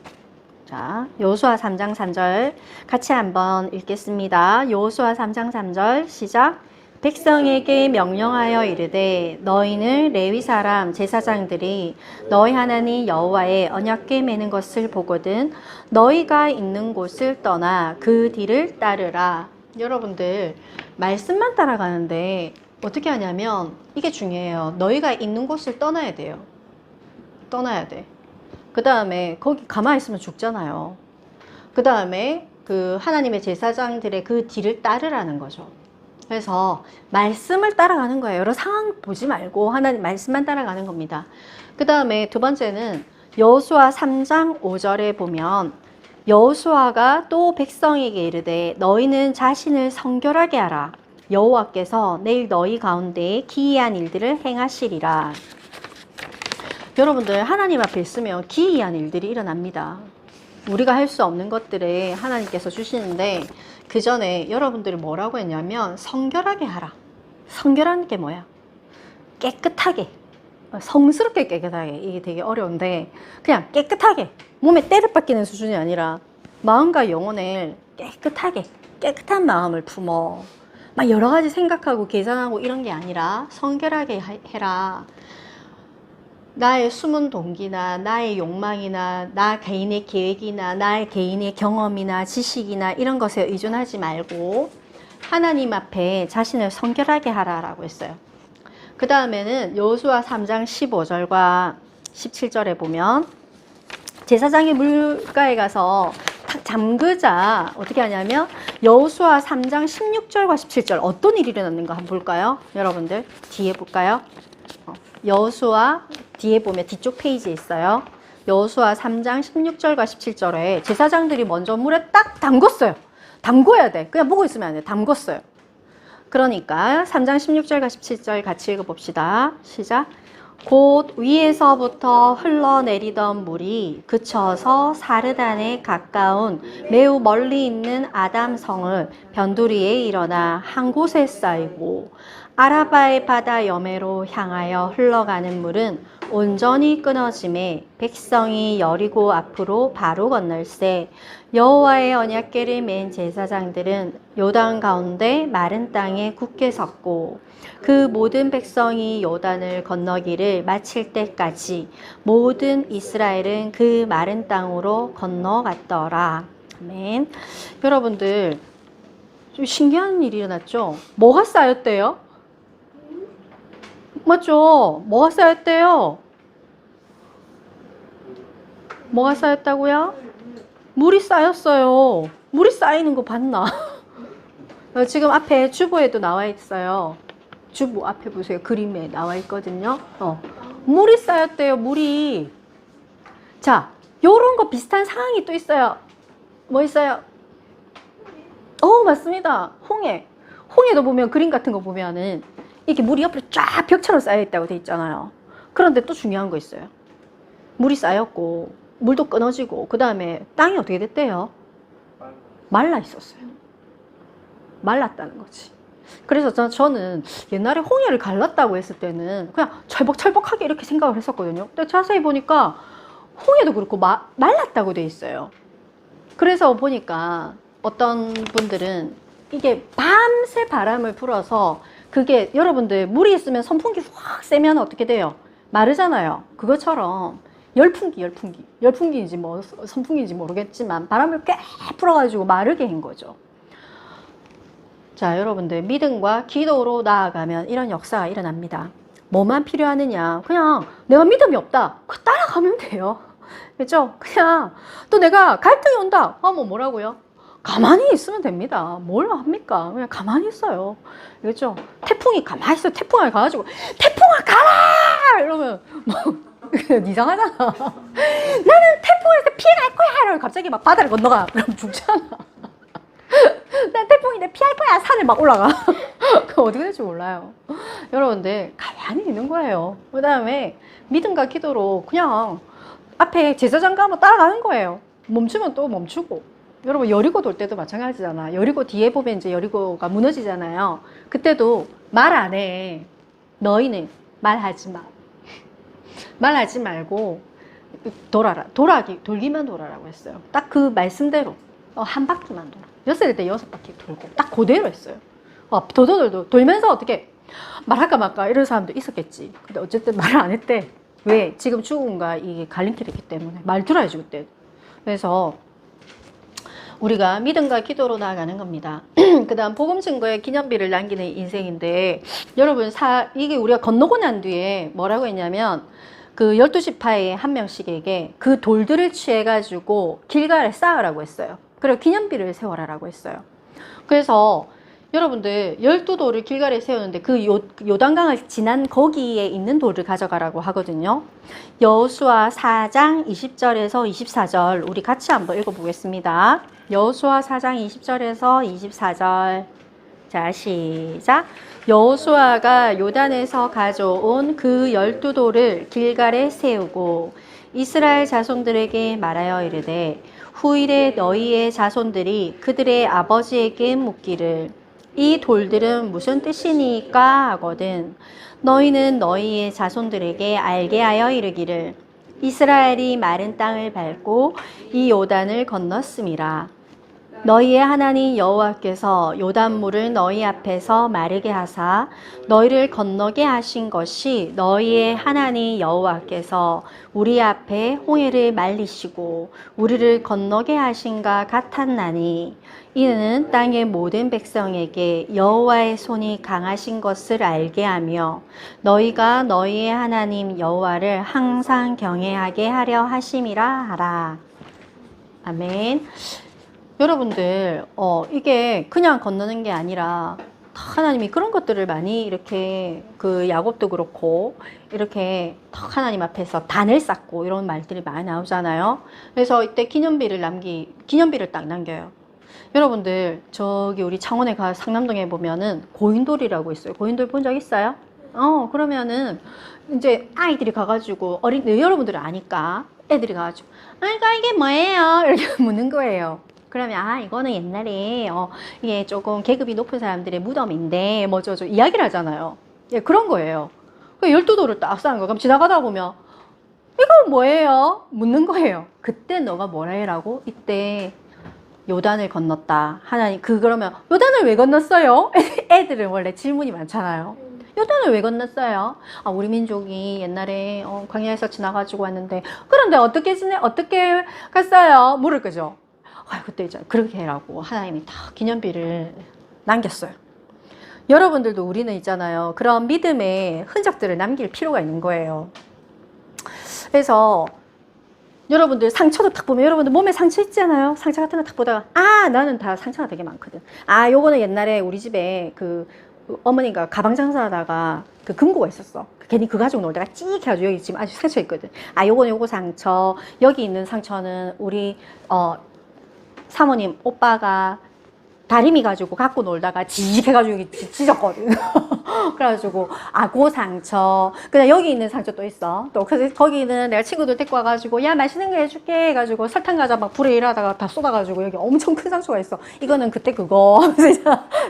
자, 여호수아 3장 3절 같이 한번 읽겠습니다. 여호수아 3장 3절 시작. 백성에게 명령하여 이르되 너희는 레위 사람 제사장들이 너희 하나님 여호와의 언약궤 매는 것을 보거든 너희가 있는 곳을 떠나 그 뒤를 따르라. 여러분들 말씀만 따라가는데 어떻게 하냐면 이게 중요해요. 너희가 있는 곳을 떠나야 돼요. 떠나야 돼. 그 다음에 거기 가만히 있으면 죽잖아요. 그 다음에 그 하나님의 제사장들의 그 뒤를 따르라는 거죠. 그래서 말씀을 따라가는 거예요. 여러 상황 보지 말고 하나님 말씀만 따라가는 겁니다. 그 다음에 두 번째는 여호수아 3장 5절에 보면 여호수아가 또 백성에게 이르되 너희는 자신을 성결하게 하라. 여호와께서 내일 너희 가운데 기이한 일들을 행하시리라. 여러분들 하나님 앞에 있으면 기이한 일들이 일어납니다. 우리가 할 수 없는 것들을 하나님께서 주시는데 그 전에 여러분들이 뭐라고 했냐면 성결하게 하라. 성결한 게 뭐야? 깨끗하게, 성스럽게 깨끗하게. 이게 되게 어려운데 그냥 깨끗하게, 몸에 때를 박히는 수준이 아니라 마음과 영혼을 깨끗하게, 깨끗한 마음을 품어. 막 여러 가지 생각하고 계산하고 이런 게 아니라 성결하게 해라. 나의 숨은 동기나 나의 욕망이나 나 개인의 계획이나 나의 개인의 경험이나 지식이나 이런 것에 의존하지 말고 하나님 앞에 자신을 성결하게 하라라고 했어요. 그 다음에는 여호수아 3장 15절과 17절에 보면 제사장이 물가에 가서 탁 잠그자 어떻게 하냐면 여호수아 3장 16절과 17절 어떤 일이 일어났는가 한번 볼까요? 여러분들 뒤에 볼까요? 여호수아 뒤에 보면 뒤쪽 페이지에 있어요. 여호수아 3장 16절과 17절에 제사장들이 먼저 물에 딱 담궜어요. 담궈야 돼. 그냥 보고 있으면 안 돼. 담궜어요. 그러니까 3장 16절과 17절 같이 읽어봅시다. 시작. 곧 위에서부터 흘러내리던 물이 그쳐서 사르단에 가까운 매우 멀리 있는 아담성을 변두리에 일어나 한 곳에 쌓이고 아라바의 바다 여매로 향하여 흘러가는 물은 온전히 끊어짐에 백성이 여리고 앞으로 바로 건널세 여호와의 언약궤를 맨 제사장들은 요단 가운데 마른 땅에 굳게 섰고 그 모든 백성이 요단을 건너기를 마칠 때까지 모든 이스라엘은 그 마른 땅으로 건너갔더라. 아멘. 여러분들 좀 신기한 일이 일어났죠? 뭐가 쌓였대요? 맞죠? 뭐가 쌓였대요? 뭐가 쌓였다고요? 물이 쌓였어요. 물이 쌓이는 거 봤나? 지금 앞에 주보에도 나와 있어요. 주보 앞에 보세요. 그림에 나와 있거든요. 물이 쌓였대요. 물이. 자, 요런 거 비슷한 상황이 또 있어요. 뭐 있어요? 맞습니다. 홍해. 홍해도 보면 그림 같은 거 보면은 이렇게 물이 옆으로 쫙 벽처럼 쌓여 있다고 돼 있잖아요. 그런데 또 중요한 거 있어요. 물이 쌓였고 물도 끊어지고 그 다음에 땅이 어떻게 됐대요? 말라 있었어요. 말랐다는 거지. 그래서 저는 옛날에 홍해를 갈랐다고 했을 때는 그냥 철벅철벅하게 이렇게 생각을 했었거든요. 근데 자세히 보니까 홍해도 그렇고 말랐다고 돼 있어요. 그래서 보니까 어떤 분들은 이게 밤새 바람을 불어서 그게 여러분들 물이 있으면 선풍기 확 쐬면 어떻게 돼요? 마르잖아요. 그것처럼 열풍기인지 뭐 선풍기인지 모르겠지만 바람을 꽤 불어가지고 마르게 한 거죠. 자, 여러분들 믿음과 기도로 나아가면 이런 역사가 일어납니다. 뭐만 필요하느냐? 그냥 내가 믿음이 없다. 그 따라가면 돼요. 그렇죠? 그냥 또 내가 갈등이 온다. 뭐라고요? 가만히 있으면 됩니다. 뭘 합니까? 그냥 가만히 있어요. 그렇죠? 태풍이 가만히 있어요. 태풍을 가가지고 태풍아 가라! 이러면 이상하잖아. 나는 태풍에서 피해갈 거야! 이러면 갑자기 막 바다를 건너가. 그럼 죽잖아. 난 태풍인데 피할 거야! 산을 막 올라가. 그럼 어떻게 될지 몰라요. 여러분들 가만히 있는 거예요. 그 다음에 믿음과 기도로 그냥 앞에 제사장 가면 따라가는 거예요. 멈추면 또 멈추고. 여러분 여리고 돌 때도 마찬가지잖아. 여리고 뒤에 보면 이제 여리고가 무너지잖아요. 그때도 말 안 해. 너희는 말하지 마. 말하지 말고 돌아라. 돌기만 돌아라고 했어요. 딱 그 말씀대로 한 바퀴만 돌아. 6살 때 6바퀴 돌고 딱 그대로 했어요. 도도돌도 돌면서 어떻게 말할까 말까 이런 사람도 있었겠지. 근데 어쨌든 말을 안 했대. 왜? 지금 죽음과 이게 갈림길이기 때문에 말 들어야지 그때. 그래서 우리가 믿음과 기도로 나아가는 겁니다. 그 다음 복음 증거에 기념비를 남기는 인생인데 여러분 이게 우리가 건너고 난 뒤에 뭐라고 했냐면 그 12지파의 한 명씩에게 그 돌들을 취해가지고 길가에 쌓으라고 했어요. 그리고 기념비를 세워라라고 했어요. 그래서 여러분들 12돌을 길가에 세우는데 그 요단강을 지난 거기에 있는 돌을 가져가라고 하거든요. 여호수아 4장 20절에서 24절 우리 같이 한번 읽어보겠습니다. 여호수아 4장 20절에서 24절. 자, 시작. 여호수아가 요단에서 가져온 그 12돌을 길갈에 세우고 이스라엘 자손들에게 말하여 이르되 후일에 너희의 자손들이 그들의 아버지에게 묻기를 이 돌들은 무슨 뜻이니까 하거든. 너희는 너희의 자손들에게 알게 하여 이르기를 이스라엘이 마른 땅을 밟고 이 요단을 건넜음이라. 너희의 하나님 여호와께서 요단물을 너희 앞에서 마르게 하사 너희를 건너게 하신 것이 너희의 하나님 여호와께서 우리 앞에 홍해를 말리시고 우리를 건너게 하신가 같았나니 이는 땅의 모든 백성에게 여호와의 손이 강하신 것을 알게 하며 너희가 너희의 하나님 여호와를 항상 경외하게 하려 하심이라 하라. 아멘. 여러분들 이게 그냥 건너는 게 아니라 하나님이 그런 것들을 많이 이렇게 그 야곱도 그렇고 이렇게 하나님 앞에서 단을 쌓고 이런 말들이 많이 나오잖아요. 그래서 이때 기념비를 딱 남겨요. 여러분들 저기 우리 창원에 상남동에 보면은 고인돌이라고 있어요. 고인돌 본 적 있어요? 그러면은 이제 아이들이 가가지고 여러분들은 아니까 애들이 가가지고 이게 뭐예요? 이렇게 묻는 거예요. 그러면 이거는 옛날에 이게 조금 계급이 높은 사람들의 무덤인데 뭐죠 이야기를 하잖아요. 예, 그런 거예요. 그 12돌을 딱 쌓은 거. 그럼 지나가다 보면 이거 뭐예요? 묻는 거예요. 그때 너가 뭐라 해라고? 이때 요단을 건넜다. 하나님 그러면 요단을 왜 건넜어요? 애들은 원래 질문이 많잖아요. 요단을 왜 건넜어요? 우리 민족이 옛날에 광야에서 지나가지고 왔는데 그런데 어떻게 갔어요? 물을 거죠. 그때 이제 그렇게 해라고 하나님이 다 기념비를 남겼어요. 여러분들도 우리는 있잖아요. 그런 믿음의 흔적들을 남길 필요가 있는 거예요. 그래서 여러분들 상처도 딱 보면 여러분들 몸에 상처 있잖아요. 상처 같은 거 딱 보다가 나는 다 상처가 되게 많거든. 요거는 옛날에 우리 집에 그 어머니가 가방 장사하다가 그 금고가 있었어. 괜히 그 가지고 놀다가 찍 해가지고 여기 지금 아주 상처 있거든. 요거는 요거 상처. 여기 있는 상처는 우리 사모님 오빠가 다리미 가지고 갖고 놀다가 지직 해가지고 여기 찢었거든. 그래가지고 그 상처. 그다음 여기 있는 상처 또 있어. 또 그래서 거기는 내가 친구들 데리고 와가지고 야 맛있는 거 해줄게 해가지고 설탕 과자 막 불에 일하다가 다 쏟아가지고 여기 엄청 큰 상처가 있어. 이거는 그때 그거.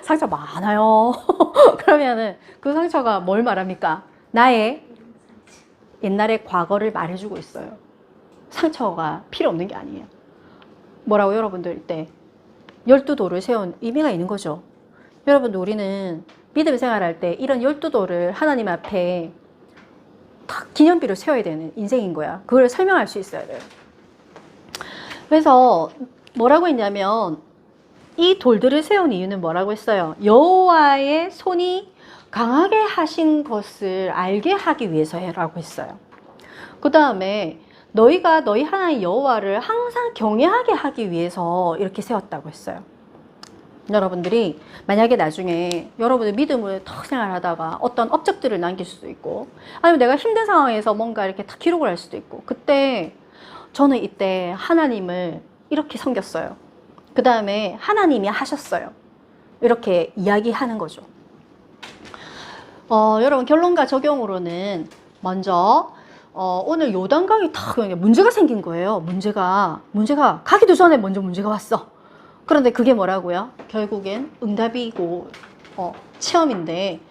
상처 많아요. 그러면은 그 상처가 뭘 말합니까? 나의 옛날의 과거를 말해주고 있어요. 상처가 필요 없는 게 아니에요. 뭐라고 여러분들 이때 12돌을 세운 의미가 있는 거죠. 여러분들 우리는 믿음 생활할 때 이런 12돌을 하나님 앞에 딱 기념비로 세워야 되는 인생인 거야. 그걸 설명할 수 있어야 돼요. 그래서 뭐라고 했냐면 이 돌들을 세운 이유는 뭐라고 했어요? 여호와의 손이 강하게 하신 것을 알게 하기 위해서라고 했어요. 그 다음에 너희가 너희 하나님 여호와를 항상 경외하게 하기 위해서 이렇게 세웠다고 했어요. 여러분들이 만약에 나중에 여러분의 믿음을 더 생활하다가 어떤 업적들을 남길 수도 있고 아니면 내가 힘든 상황에서 뭔가 이렇게 다 기록을 할 수도 있고 그때 저는 이때 하나님을 이렇게 섬겼어요. 그 다음에 하나님이 하셨어요. 이렇게 이야기하는 거죠. 여러분 결론과 적용으로는 먼저 오늘 요단 강의 딱 문제가 생긴 거예요. 문제가 가기도 전에 먼저 문제가 왔어. 그런데 그게 뭐라고요? 결국엔 응답이고 체험인데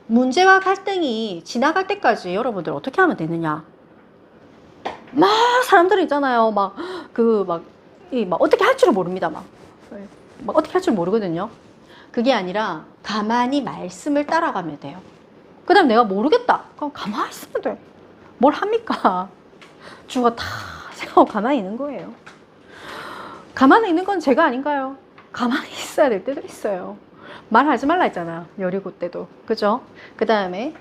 문제와 갈등이 지나갈 때까지 여러분들 어떻게 하면 되느냐? 막 사람들 있잖아요. 막 어떻게 할 줄을 모릅니다. 막 어떻게 할 줄 모르거든요. 그게 아니라 가만히 말씀을 따라가면 돼요. 그 다음 내가 모르겠다. 그럼 가만히 있으면 돼. 뭘 합니까? 주가 다 생각하고 가만히 있는 거예요. 가만히 있는 건 제가 아닌가요? 가만히 있어야 될 때도 있어요. 말하지 말라 했잖아. 여리고 때도. 그죠? 그 다음에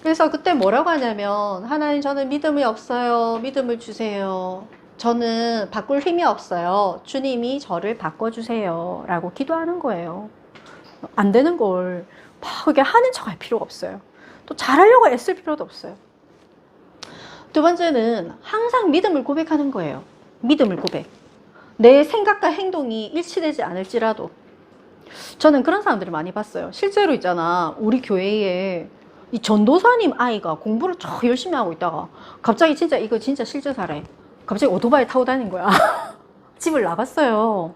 그래서 그때 뭐라고 하냐면 하나님 저는 믿음이 없어요. 믿음을 주세요. 저는 바꿀 힘이 없어요. 주님이 저를 바꿔주세요. 라고 기도하는 거예요. 안 되는 걸 막 그게 하는 척 할 필요가 없어요. 또 잘하려고 애쓸 필요도 없어요. 두 번째는 항상 믿음을 고백하는 거예요. 믿음을 고백. 내 생각과 행동이 일치되지 않을지라도. 저는 그런 사람들을 많이 봤어요. 실제로 있잖아. 우리 교회에 이 전도사님 아이가 공부를 쫙 열심히 하고 있다가 갑자기 이거 진짜 실제 사례. 갑자기 오토바이 타고 다닌 거야. 집을 나갔어요.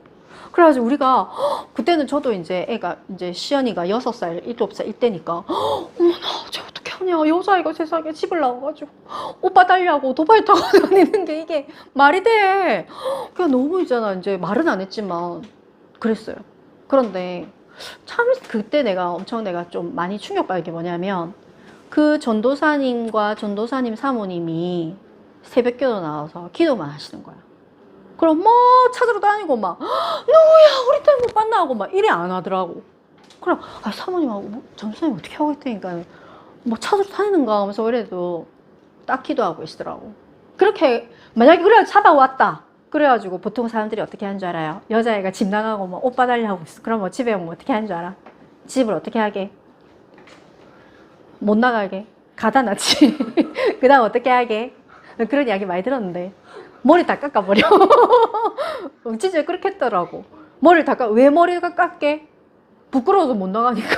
그래가지고 우리가 그때는 저도 이제 애가 이제 시연이가 6살, 7살 이때니까 어머나 쟤 어떻게 하냐 여자아이가 세상에 집을 나가가지고 오빠 달려고 오토바이 타고 다니는 게 이게 말이 돼. 그냥 너무 있잖아. 이제 말은 안 했지만 그랬어요. 그런데 참 그때 내가 좀 많이 충격받은 게 뭐냐면 그 전도사님과 전도사님 사모님이 새벽기도 나와서 기도만 하시는 거야. 그럼 막 찾으러 다니고 막 누구야 우리 딸 못 봤나 하고 막 이래 안 하더라고. 그럼 사모님하고 전도사님 어떻게 하고 있다니까 뭐 찾으러 다니는가 하면서 그래도 딱 기도하고 계시더라고. 그렇게 만약에 그래 잡아왔다. 그래가지고 보통 사람들이 어떻게 하는 줄 알아요? 여자애가 집 나가고 뭐 옷 봐달라고 있어. 그럼 뭐 집에 오면 어떻게 하는 줄 알아? 집을 어떻게 하게? 못 나가게? 가다 놨지. 그 다음 어떻게 하게? 그런 이야기 많이 들었는데 머리 다 깎아버려. 진짜 그렇게 했더라고. 왜 머리가 깎게? 부끄러워서 못 나가니까.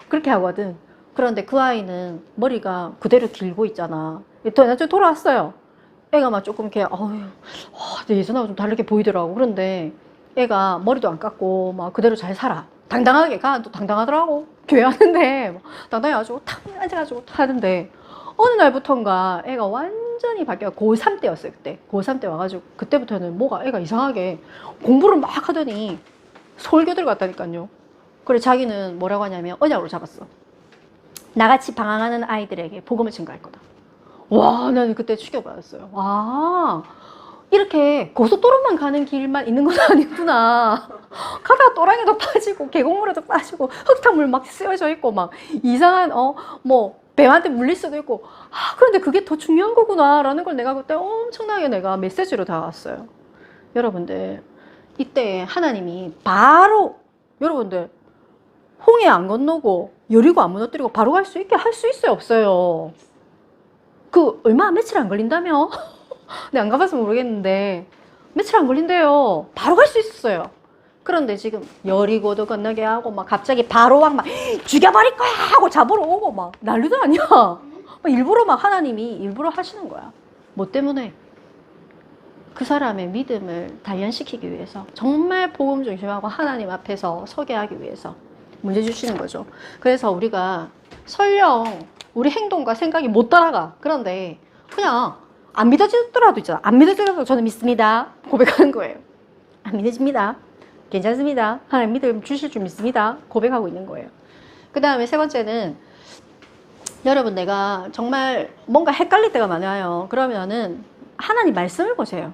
그렇게 하거든. 그런데 그 아이는 머리가 그대로 길고 있잖아. 나중에 돌아왔어요. 애가 막 조금 이렇게 예전하고 좀 다르게 보이더라고. 그런데 애가 머리도 안 깎고 막 그대로 잘 살아. 당당하게 또 당당하더라고. 교회 하는데 당당히 가지고 탁 앉아가지고 하는데 어느 날부턴가 애가 완전히 바뀌어. 고3 때였어요. 그때 고3 때 와가지고 그때부터는 애가 이상하게 공부를 막 하더니 설교들 갔다니까요. 그래 자기는 뭐라고 하냐면 언약으로 잡았어. 나같이 방황하는 아이들에게 복음을 증거할 거다. 와, 나는 그때 충격받았어요. 와, 이렇게 고속도로만 가는 길만 있는 건 아니구나. 가다가 또랑이도 빠지고 계곡물에도 빠지고 흙탕물 막 쓰여져 있고 막 이상한 뱀한테 물릴 수도 있고 그런데 그게 더 중요한 거구나 라는 걸 내가 그때 엄청나게 내가 메시지로 다가왔어요. 여러분들 이때 하나님이 바로 여러분들 홍해 안 건너고 여리고 안 무너뜨리고 바로 갈 수 있게 할 수 있어요 없어요? 며칠 안 걸린다며? 근데 안 가봐서 모르겠는데 며칠 안 걸린대요. 바로 갈 수 있었어요. 그런데 지금 여리고도 건너게 하고 막 갑자기 바로 막 죽여버릴 거야 하고 잡으러 오고 막 난리도 아니야. 일부러 하나님이 일부러 하시는 거야. 뭐 때문에? 그 사람의 믿음을 단련시키기 위해서 정말 복음 중심하고 하나님 앞에서 서게 하기 위해서 문제 주시는 거죠. 그래서 우리가 설령 우리 행동과 생각이 못 따라가. 그런데 그냥 안 믿어지더라도 있잖아. 안 믿어지더라도 저는 믿습니다. 고백하는 거예요. 안 믿어집니다. 괜찮습니다. 하나님 믿음 주실 줄 믿습니다. 고백하고 있는 거예요. 그 다음에 세 번째는 여러분 내가 정말 뭔가 헷갈릴 때가 많아요. 그러면은 하나님 말씀을 보세요.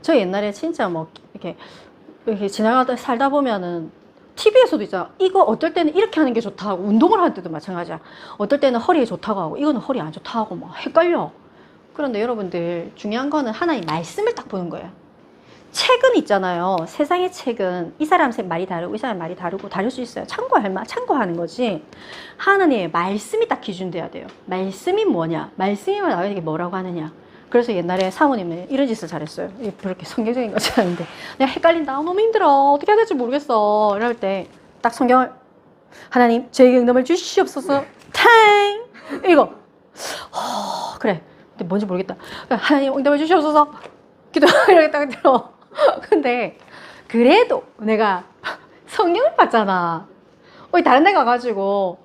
저 옛날에 진짜 이렇게 지나가다 살다 보면은 TV에서도 있잖아. 이거 어떨 때는 이렇게 하는 게 좋다 하고 운동을 할 때도 마찬가지야. 어떨 때는 허리에 좋다고 하고 이거는 허리 안 좋다 하고 막 헷갈려. 그런데 여러분들 중요한 거는 하나님 말씀을 딱 보는 거예요. 책은 있잖아요. 세상의 책은 이 사람 말이 다르고 이 사람 말이 다르고 다를 수 있어요. 참고하는 거지. 하나님의 말씀이 딱 기준돼야 돼요. 말씀이 뭐냐? 말씀이면 나에게 뭐라고 하느냐? 그래서 옛날에 사모님은 이런 짓을 잘했어요. 그렇게 성경적인 것이 아닌데 내가 헷갈린다. 너무 힘들어. 어떻게 해야 될지 모르겠어. 이럴 때 딱 성경을 하나님 저에게 응답을 주시옵소서. 탕! 이거 그래 근데 뭔지 모르겠다. 하나님 응답을 주시옵소서 기도 이렇게 딱 들어. 근데 그래도 내가 성경을 봤잖아. 다른 데 가가지고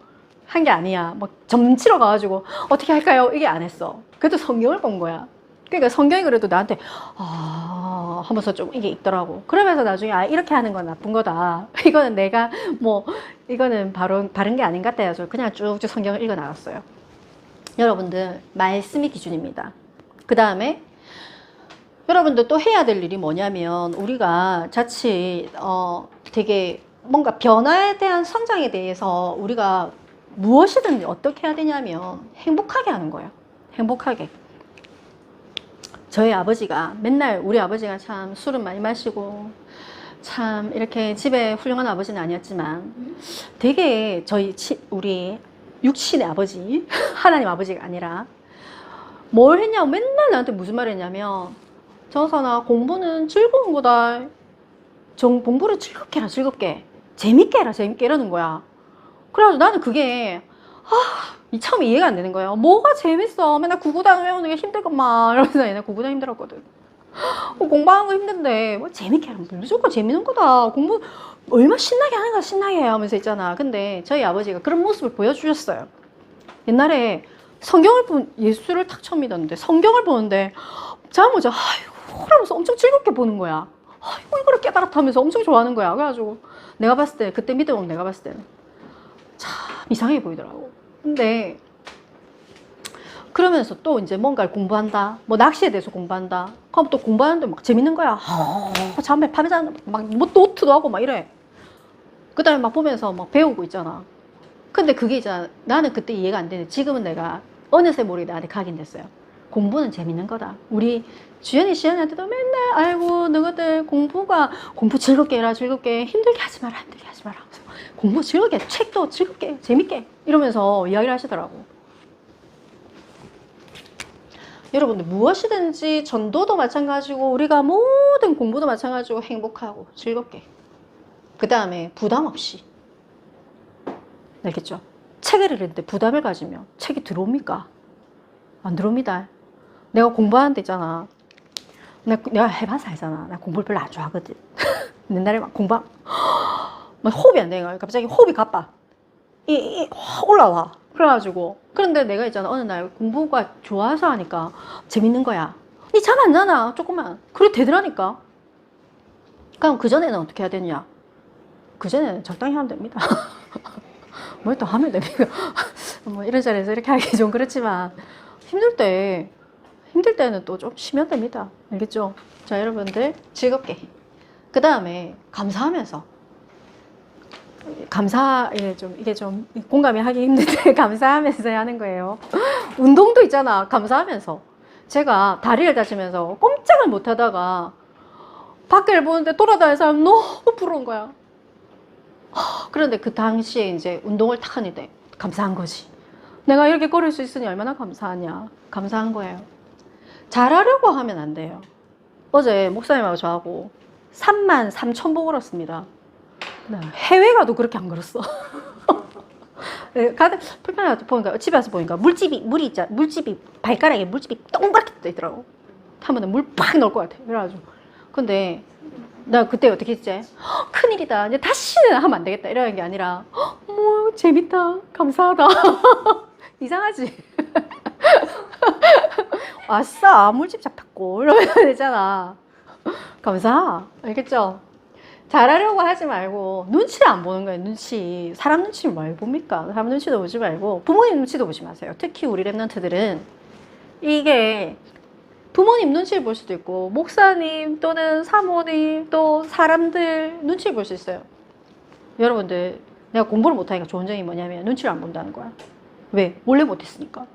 한 게 아니야. 막 점치러 가가지고 어떻게 할까요? 이게 안 했어. 그래도 성경을 본 거야. 그러니까 성경이 그래도 나한테 하면서 좀 이게 있더라고. 그러면서 나중에 이렇게 하는 건 나쁜 거다. 이거는 내가 뭐 이거는 바로 바른 게 아닌 것 같아요. 그냥 쭉쭉 성경을 읽어 나갔어요. 여러분들 말씀이 기준입니다. 그 다음에 여러분들 또 해야 될 일이 뭐냐면 우리가 자칫 되게 뭔가 변화에 대한 성장에 대해서 우리가 무엇이든 어떻게 해야 되냐면 행복하게 하는 거예요. 행복하게. 저희 아버지가 맨날 우리 아버지가 참 술은 많이 마시고 참 이렇게 집에 훌륭한 아버지는 아니었지만 되게 우리 육신의 아버지 하나님 아버지가 아니라 뭘 했냐면 맨날 나한테 무슨 말 했냐면 정선아 공부는 즐거운 거다. 공부를 즐겁게 해라 즐겁게. 재밌게 해라 재밌게 이러는 거야. 그래가지고 나는 그게 처음에 이해가 안 되는 거예요. 뭐가 재밌어. 맨날 구구단 외우는 게 힘들구만. 이러면서 얘네 구구단 힘들었거든. 공부하는 거 힘든데 뭐 재밌게 하면 무조건 재밌는 거다. 공부 얼마나 신나게 하는 거야 신나게 하면서 있잖아. 근데 저희 아버지가 그런 모습을 보여주셨어요. 옛날에 성경을 예수를 탁 처음 믿었는데 성경을 보는데 자모자 아이고 그러면서 엄청 즐겁게 보는 거야. 아이고 이거를 깨달았다 하면서 엄청 좋아하는 거야. 그래가지고 내가 봤을 때 그때 믿어본 내가 봤을 때는 참 이상해 보이더라고. 근데 그러면서 또 이제 뭔가를 공부한다. 뭐 낚시에 대해서 공부한다. 그럼 또 공부하는데 막 재밌는 거야. 잠에 밤에 막뭐 노트도 하고 막 이래. 그 다음에 막 보면서 막 배우고 있잖아. 근데 그게 이제 나는 그때 이해가 안 되는데 지금은 내가 어느새 모르게 나한테 각인됐어요. 공부는 재밌는 거다. 우리 주연이 시연이한테도 맨날 아이고 너희들 공부 즐겁게 해라 즐겁게 힘들게 하지 마라 힘들게 하지 마라. 공부 즐겁게 책도 즐겁게 재밌게 이러면서 이야기를 하시더라고. 여러분들 무엇이든지 전도도 마찬가지고 우리가 모든 공부도 마찬가지고 행복하고 즐겁게 그 다음에 부담 없이 알겠죠? 책을 읽는데 부담을 가지면 책이 들어옵니까? 안 들어옵니다. 내가 공부하는 데 있잖아. 내가 해봐서 알잖아. 나 공부를 별로 안 좋아하거든. 옛날에 막 막 호흡이 안 되는 거야. 갑자기 호흡이 가빠. 올라와. 그래가지고. 그런데 내가 있잖아. 어느 날 공부가 좋아서 하니까 재밌는 거야. 니 잠 안 자나? 조금만. 그래 되더라니까. 그럼 그전에는 어떻게 해야 되냐? 그전에는 적당히 하면 됩니다. 뭘 또 하면 됩니까? 뭐 이런 자리에서 이렇게 하기 좀 그렇지만 힘들 때는 또 좀 쉬면 됩니다. 알겠죠? 자, 여러분들 즐겁게. 그 다음에 감사하면서 이게 좀 공감이 하기 힘든데 감사하면서 하는 거예요. 운동도 있잖아. 감사하면서. 제가 다리를 다치면서 꼼짝을 못 하다가 밖을 보는데 돌아다니는 사람 너무 부러운 거야. 그런데 그 당시에 이제 운동을 탁 하는데 감사한 거지. 내가 이렇게 걸을 수 있으니 얼마나 감사하냐. 감사한 거예요. 잘하려고 하면 안 돼요. 어제 목사님하고 저하고 33,000보 걸었습니다. 해외 가도 그렇게 안 걸었어. 가다 불편하다 보니까 집에 와서 보니까 물집이 발가락에 물집이 동그랗게 떠 있더라고. 하면은 물 팍 넣을 것 같아. 그래가지고 근데 나 그때 어떻게 했지? 큰일이다. 이제 다시는 하면 안 되겠다. 이러는 게 아니라 뭐 재밌다. 감사하다. 이상하지? 아싸 물집 잡혔고 이러면 되잖아. 감사. 알겠죠? 잘하려고 하지 말고 눈치를 안 보는 거예요. 눈치. 사람 눈치를 뭘 봅니까? 사람 눈치도 보지 말고 부모님 눈치도 보지 마세요. 특히 우리 랩런트들은 이게 부모님 눈치를 볼 수도 있고 목사님 또는 사모님 또 사람들 눈치를 볼 수 있어요. 여러분들 내가 공부를 못하니까 좋은 점이 뭐냐면 눈치를 안 본다는 거야. 왜? 원래 못했으니까.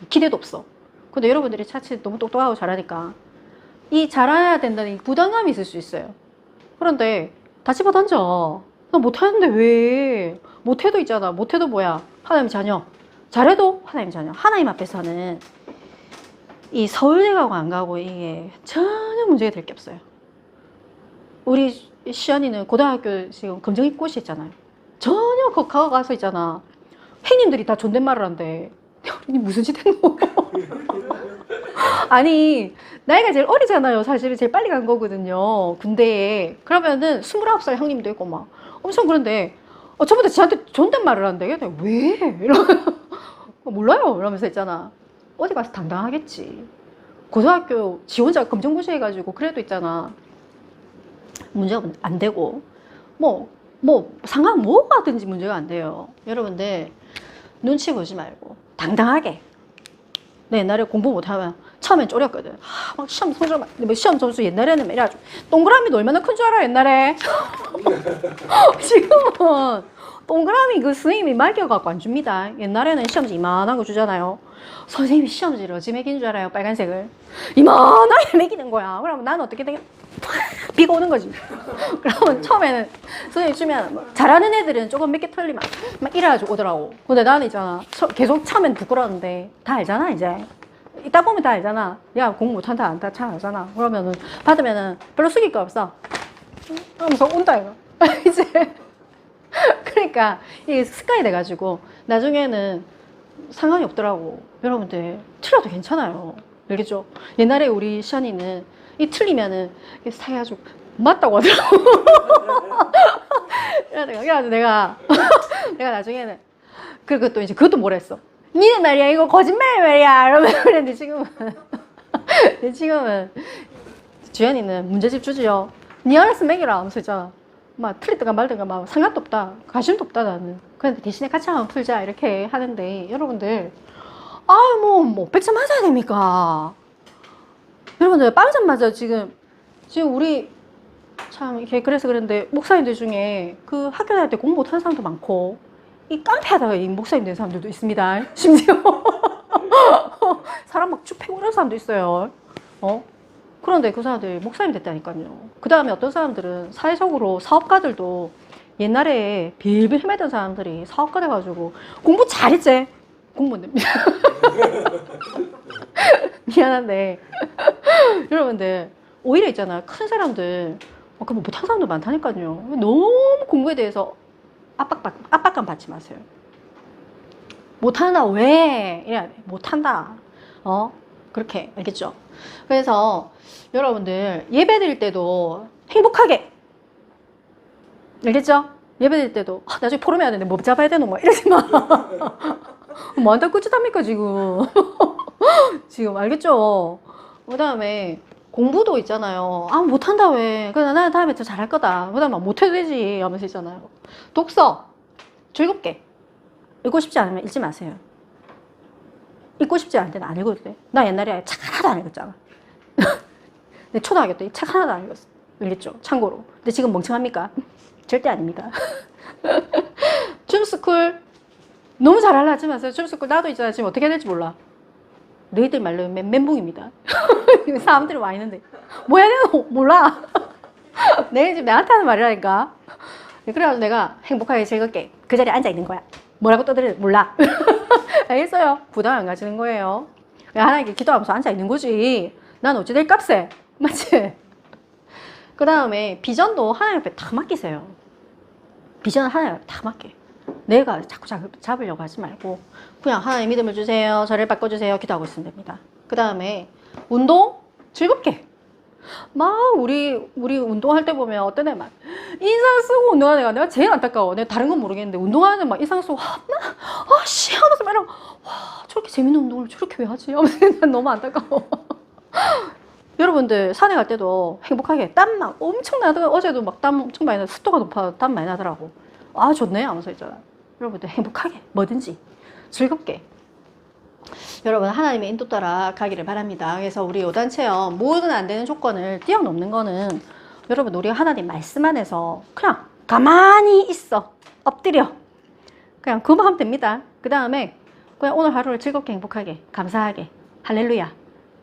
기대도 없어. 근데 여러분들이 자칫 너무 똑똑하고 잘하니까 이 잘해야 된다는 이 부담감이 있을 수 있어요. 그런데 다 집어던져. 나 못하는데 왜? 못해도 있잖아. 못해도 뭐야? 하나님 자녀. 잘해도 하나님 자녀. 하나님 앞에서는 이 서울대 가고 안 가고 이게 전혀 문제가 될 게 없어요. 우리 시연이는 고등학교 지금 검정입고시 했잖아요. 전혀 거 가서 있잖아. 행님들이 다 존댓말을 한대. 이 무슨 짓 했노? 아니, 나이가 제일 어리잖아요. 사실은 제일 빨리 간 거거든요. 군대에. 그러면은 29살 형님도 있고 막 엄청 그런데 저번에 저한테 존댓말을 한대. 내가 왜? 이러면 몰라요. 이러면서 있잖아. 어디 가서 당당하겠지. 고등학교 지원자 검정고시해가지고 그래도 있잖아. 문제가 안 되고 상황 뭐가 하든지 문제가 안 돼요. 여러분들 눈치 보지 말고 당당하게. 내 옛날에 공부 못하면 처음엔 쫄였거든. 막 시험 성적, 시험 점수 옛날에는 이래가지고 동그라미도 얼마나 큰 줄 알아 옛날에. 지금은 동그라미 그 선생님이 말겨갖고 안 줍니다. 옛날에는 시험지 이만한 거 주잖아요. 선생님이 시험지를 어찌 매기는 줄 알아요? 빨간색을 이만하게 매기는 거야. 그러면 나는 어떻게 되겠? 비가 오는 거지. 그러면 처음에는 선생님 주면 잘하는 애들은 조금 몇 개 틀리면 막 이래가지고 오더라고. 근데 나는 있잖아. 계속 처음엔 부끄러웠는데 다 알잖아 이제. 이따 보면 다 알잖아. 야 공부 못한다 안다 잘 알잖아. 그러면은 받으면은 별로 숙일 거 없어. 그러면서 온다 이거. 이제 그러니까 이게 습관이 돼가지고 나중에는 상관이 없더라고. 여러분들 틀려도 괜찮아요. 알겠죠? 옛날에 우리 시안이는 이 틀리면은 사가지고 맞다고 하더라고. 그래가지고 내가 나중에는 그리고 또 이제 그것도 뭐라 했어. 니는 말이야 이거 거짓말 말이야. 이러면 그랬는데 지금은 주연이는 문제집 주지요. 니 알아서 매기라 하면서 있잖아. 막 틀리든가 말든가 막 상관도 없다. 관심도 없다 나는. 그런데 대신에 같이 한번 풀자 이렇게 하는데 여러분들 뭐 100점 맞아야 됩니까? 여러분들 빵점 맞아. 지금 우리 참 이렇게 그래서 그런데 목사님들 중에 그 학교 다닐 때 공부 못하는 사람도 많고 이 깡패하다가 이 목사님 된 사람들도 있습니다. 심지어 사람 막 쭉 패고 그런 사람도 있어요. 그런데 그 사람들 목사님 됐다니까요. 그 다음에 어떤 사람들은 사회적으로 사업가들도 옛날에 빌빌 헤매던 사람들이 사업가 돼가지고 공부 잘했지. 공부 못 냅니다. 미안한데 여러분들 오히려 있잖아. 큰 사람들 그 못한 사람도 많다니까요. 너무 공부에 대해서 압박감 받지 마세요. 못한다 왜? 이래야 돼. 못한다. 그렇게 알겠죠? 그래서 여러분들 예배 드릴 때도 행복하게 알겠죠? 예배 드릴 때도 나중에 포럼해야 되는데 뭐 잡아야 되노? 막 이러지 마. 뭐 한다 꾸짓합니까 지금? 지금 알겠죠? 그 다음에 공부도 있잖아요. 못한다 왜? 그래 나는 다음에 더 잘할 거다. 그 다음에 못해도 되지 하면서 있잖아요. 독서 즐겁게 읽고 싶지 않으면 읽지 마세요. 읽고 싶지 않을 때는 안 읽어도 돼. 나 옛날에 책 하나도 안 읽었잖아. 내 초등학교 때 책 하나도 안 읽었어. 알겠죠? 참고로. 근데 지금 멍청합니까? 절대 아닙니다. 춤스쿨 너무 잘하려 하지 마세요. 춤스쿨 나도 있잖아. 지금 어떻게 해야 될지 몰라. 너희들 말로 멘붕입니다. 사람들이 와 있는데 뭐 해야 되노? 몰라. 내가 지금 나한테 하는 말이라니까. 그래가지고 내가 행복하게 즐겁게 그 자리에 앉아 있는 거야. 뭐라고 떠들어도 몰라. 알겠어요? 부담 안 가지는 거예요. 하나님께 기도하면서 앉아 있는 거지. 난 어찌 될 값에. 맞지? 그 다음에 비전도 하나님 앞에 다 맡기세요. 비전은 하나님 앞에 다 맡겨. 내가 자꾸 잡으려고 하지 말고 그냥 하나님 믿음을 주세요. 저를 바꿔주세요. 기도하고 있으면 됩니다. 그 다음에 운동 즐겁게. 막 우리 운동할 때 보면 어떤 애 막 인상 쓰고 운동하는 애가 내가 제일 안타까워. 내가 다른 건 모르겠는데 운동하는 애 막 인상 쓰고 씨 하면서 막 저렇게 재밌는 운동을 저렇게 왜 하지? 하면서 난 너무 안타까워. 여러분들 산에 갈 때도 행복하게 땀 막 엄청 나더라고. 어제도 막 땀 엄청 많이 나. 습도가 높아 땀 많이 나더라고. 좋네 하면서 있잖아. 여러분들 행복하게 뭐든지 즐겁게 여러분 하나님의 인도 따라 가기를 바랍니다. 그래서 우리 요단체험 모든 안 되는 조건을 뛰어넘는 거는 여러분 우리가 하나님 말씀 안에서 그냥 가만히 있어. 엎드려. 그냥 그만 하면 됩니다. 그 다음에 그냥 오늘 하루를 즐겁게 행복하게 감사하게 할렐루야.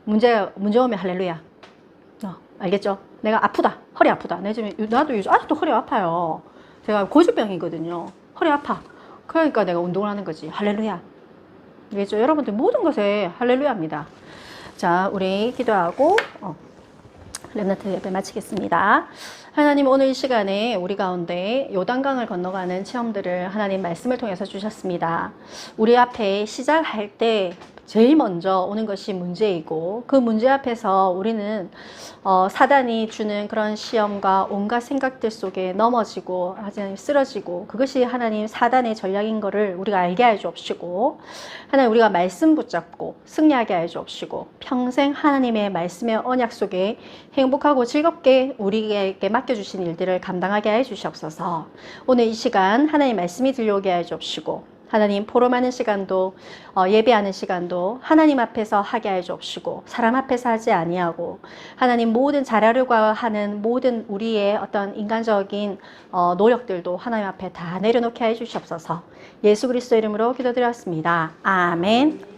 문제 오면 할렐루야. 알겠죠? 내가 아프다. 허리 아프다. 나도 요즘 아직도 허리 아파요. 제가 고질병이거든요. 허리 아파. 그러니까 내가 운동을 하는 거지. 할렐루야. 알겠죠? 여러분들 모든 것에 할렐루야입니다. 자, 우리 기도하고 렘넌트 예배 마치겠습니다. 하나님 오늘 이 시간에 우리 가운데 요단강을 건너가는 체험들을 하나님 말씀을 통해서 주셨습니다. 우리 앞에 시작할 때 제일 먼저 오는 것이 문제이고 그 문제 앞에서 우리는 사단이 주는 그런 시험과 온갖 생각들 속에 넘어지고 쓰러지고 그것이 하나님 사단의 전략인 것을 우리가 알게 해 주옵시고 하나님 우리가 말씀 붙잡고 승리하게 해 주옵시고 평생 하나님의 말씀의 언약 속에 행복하고 즐겁게 우리에게 맡겨주신 일들을 감당하게 해 주시옵소서. 오늘 이 시간 하나님 말씀이 들려오게 해 주옵시고 하나님 포럼하는 시간도 예배하는 시간도 하나님 앞에서 하게 해 주옵시고 사람 앞에서 하지 아니하고 하나님 모든 잘하려고 하는 모든 우리의 어떤 인간적인 노력들도 하나님 앞에 다 내려놓게 해 주시옵소서. 예수 그리스도 이름으로 기도드렸습니다. 아멘.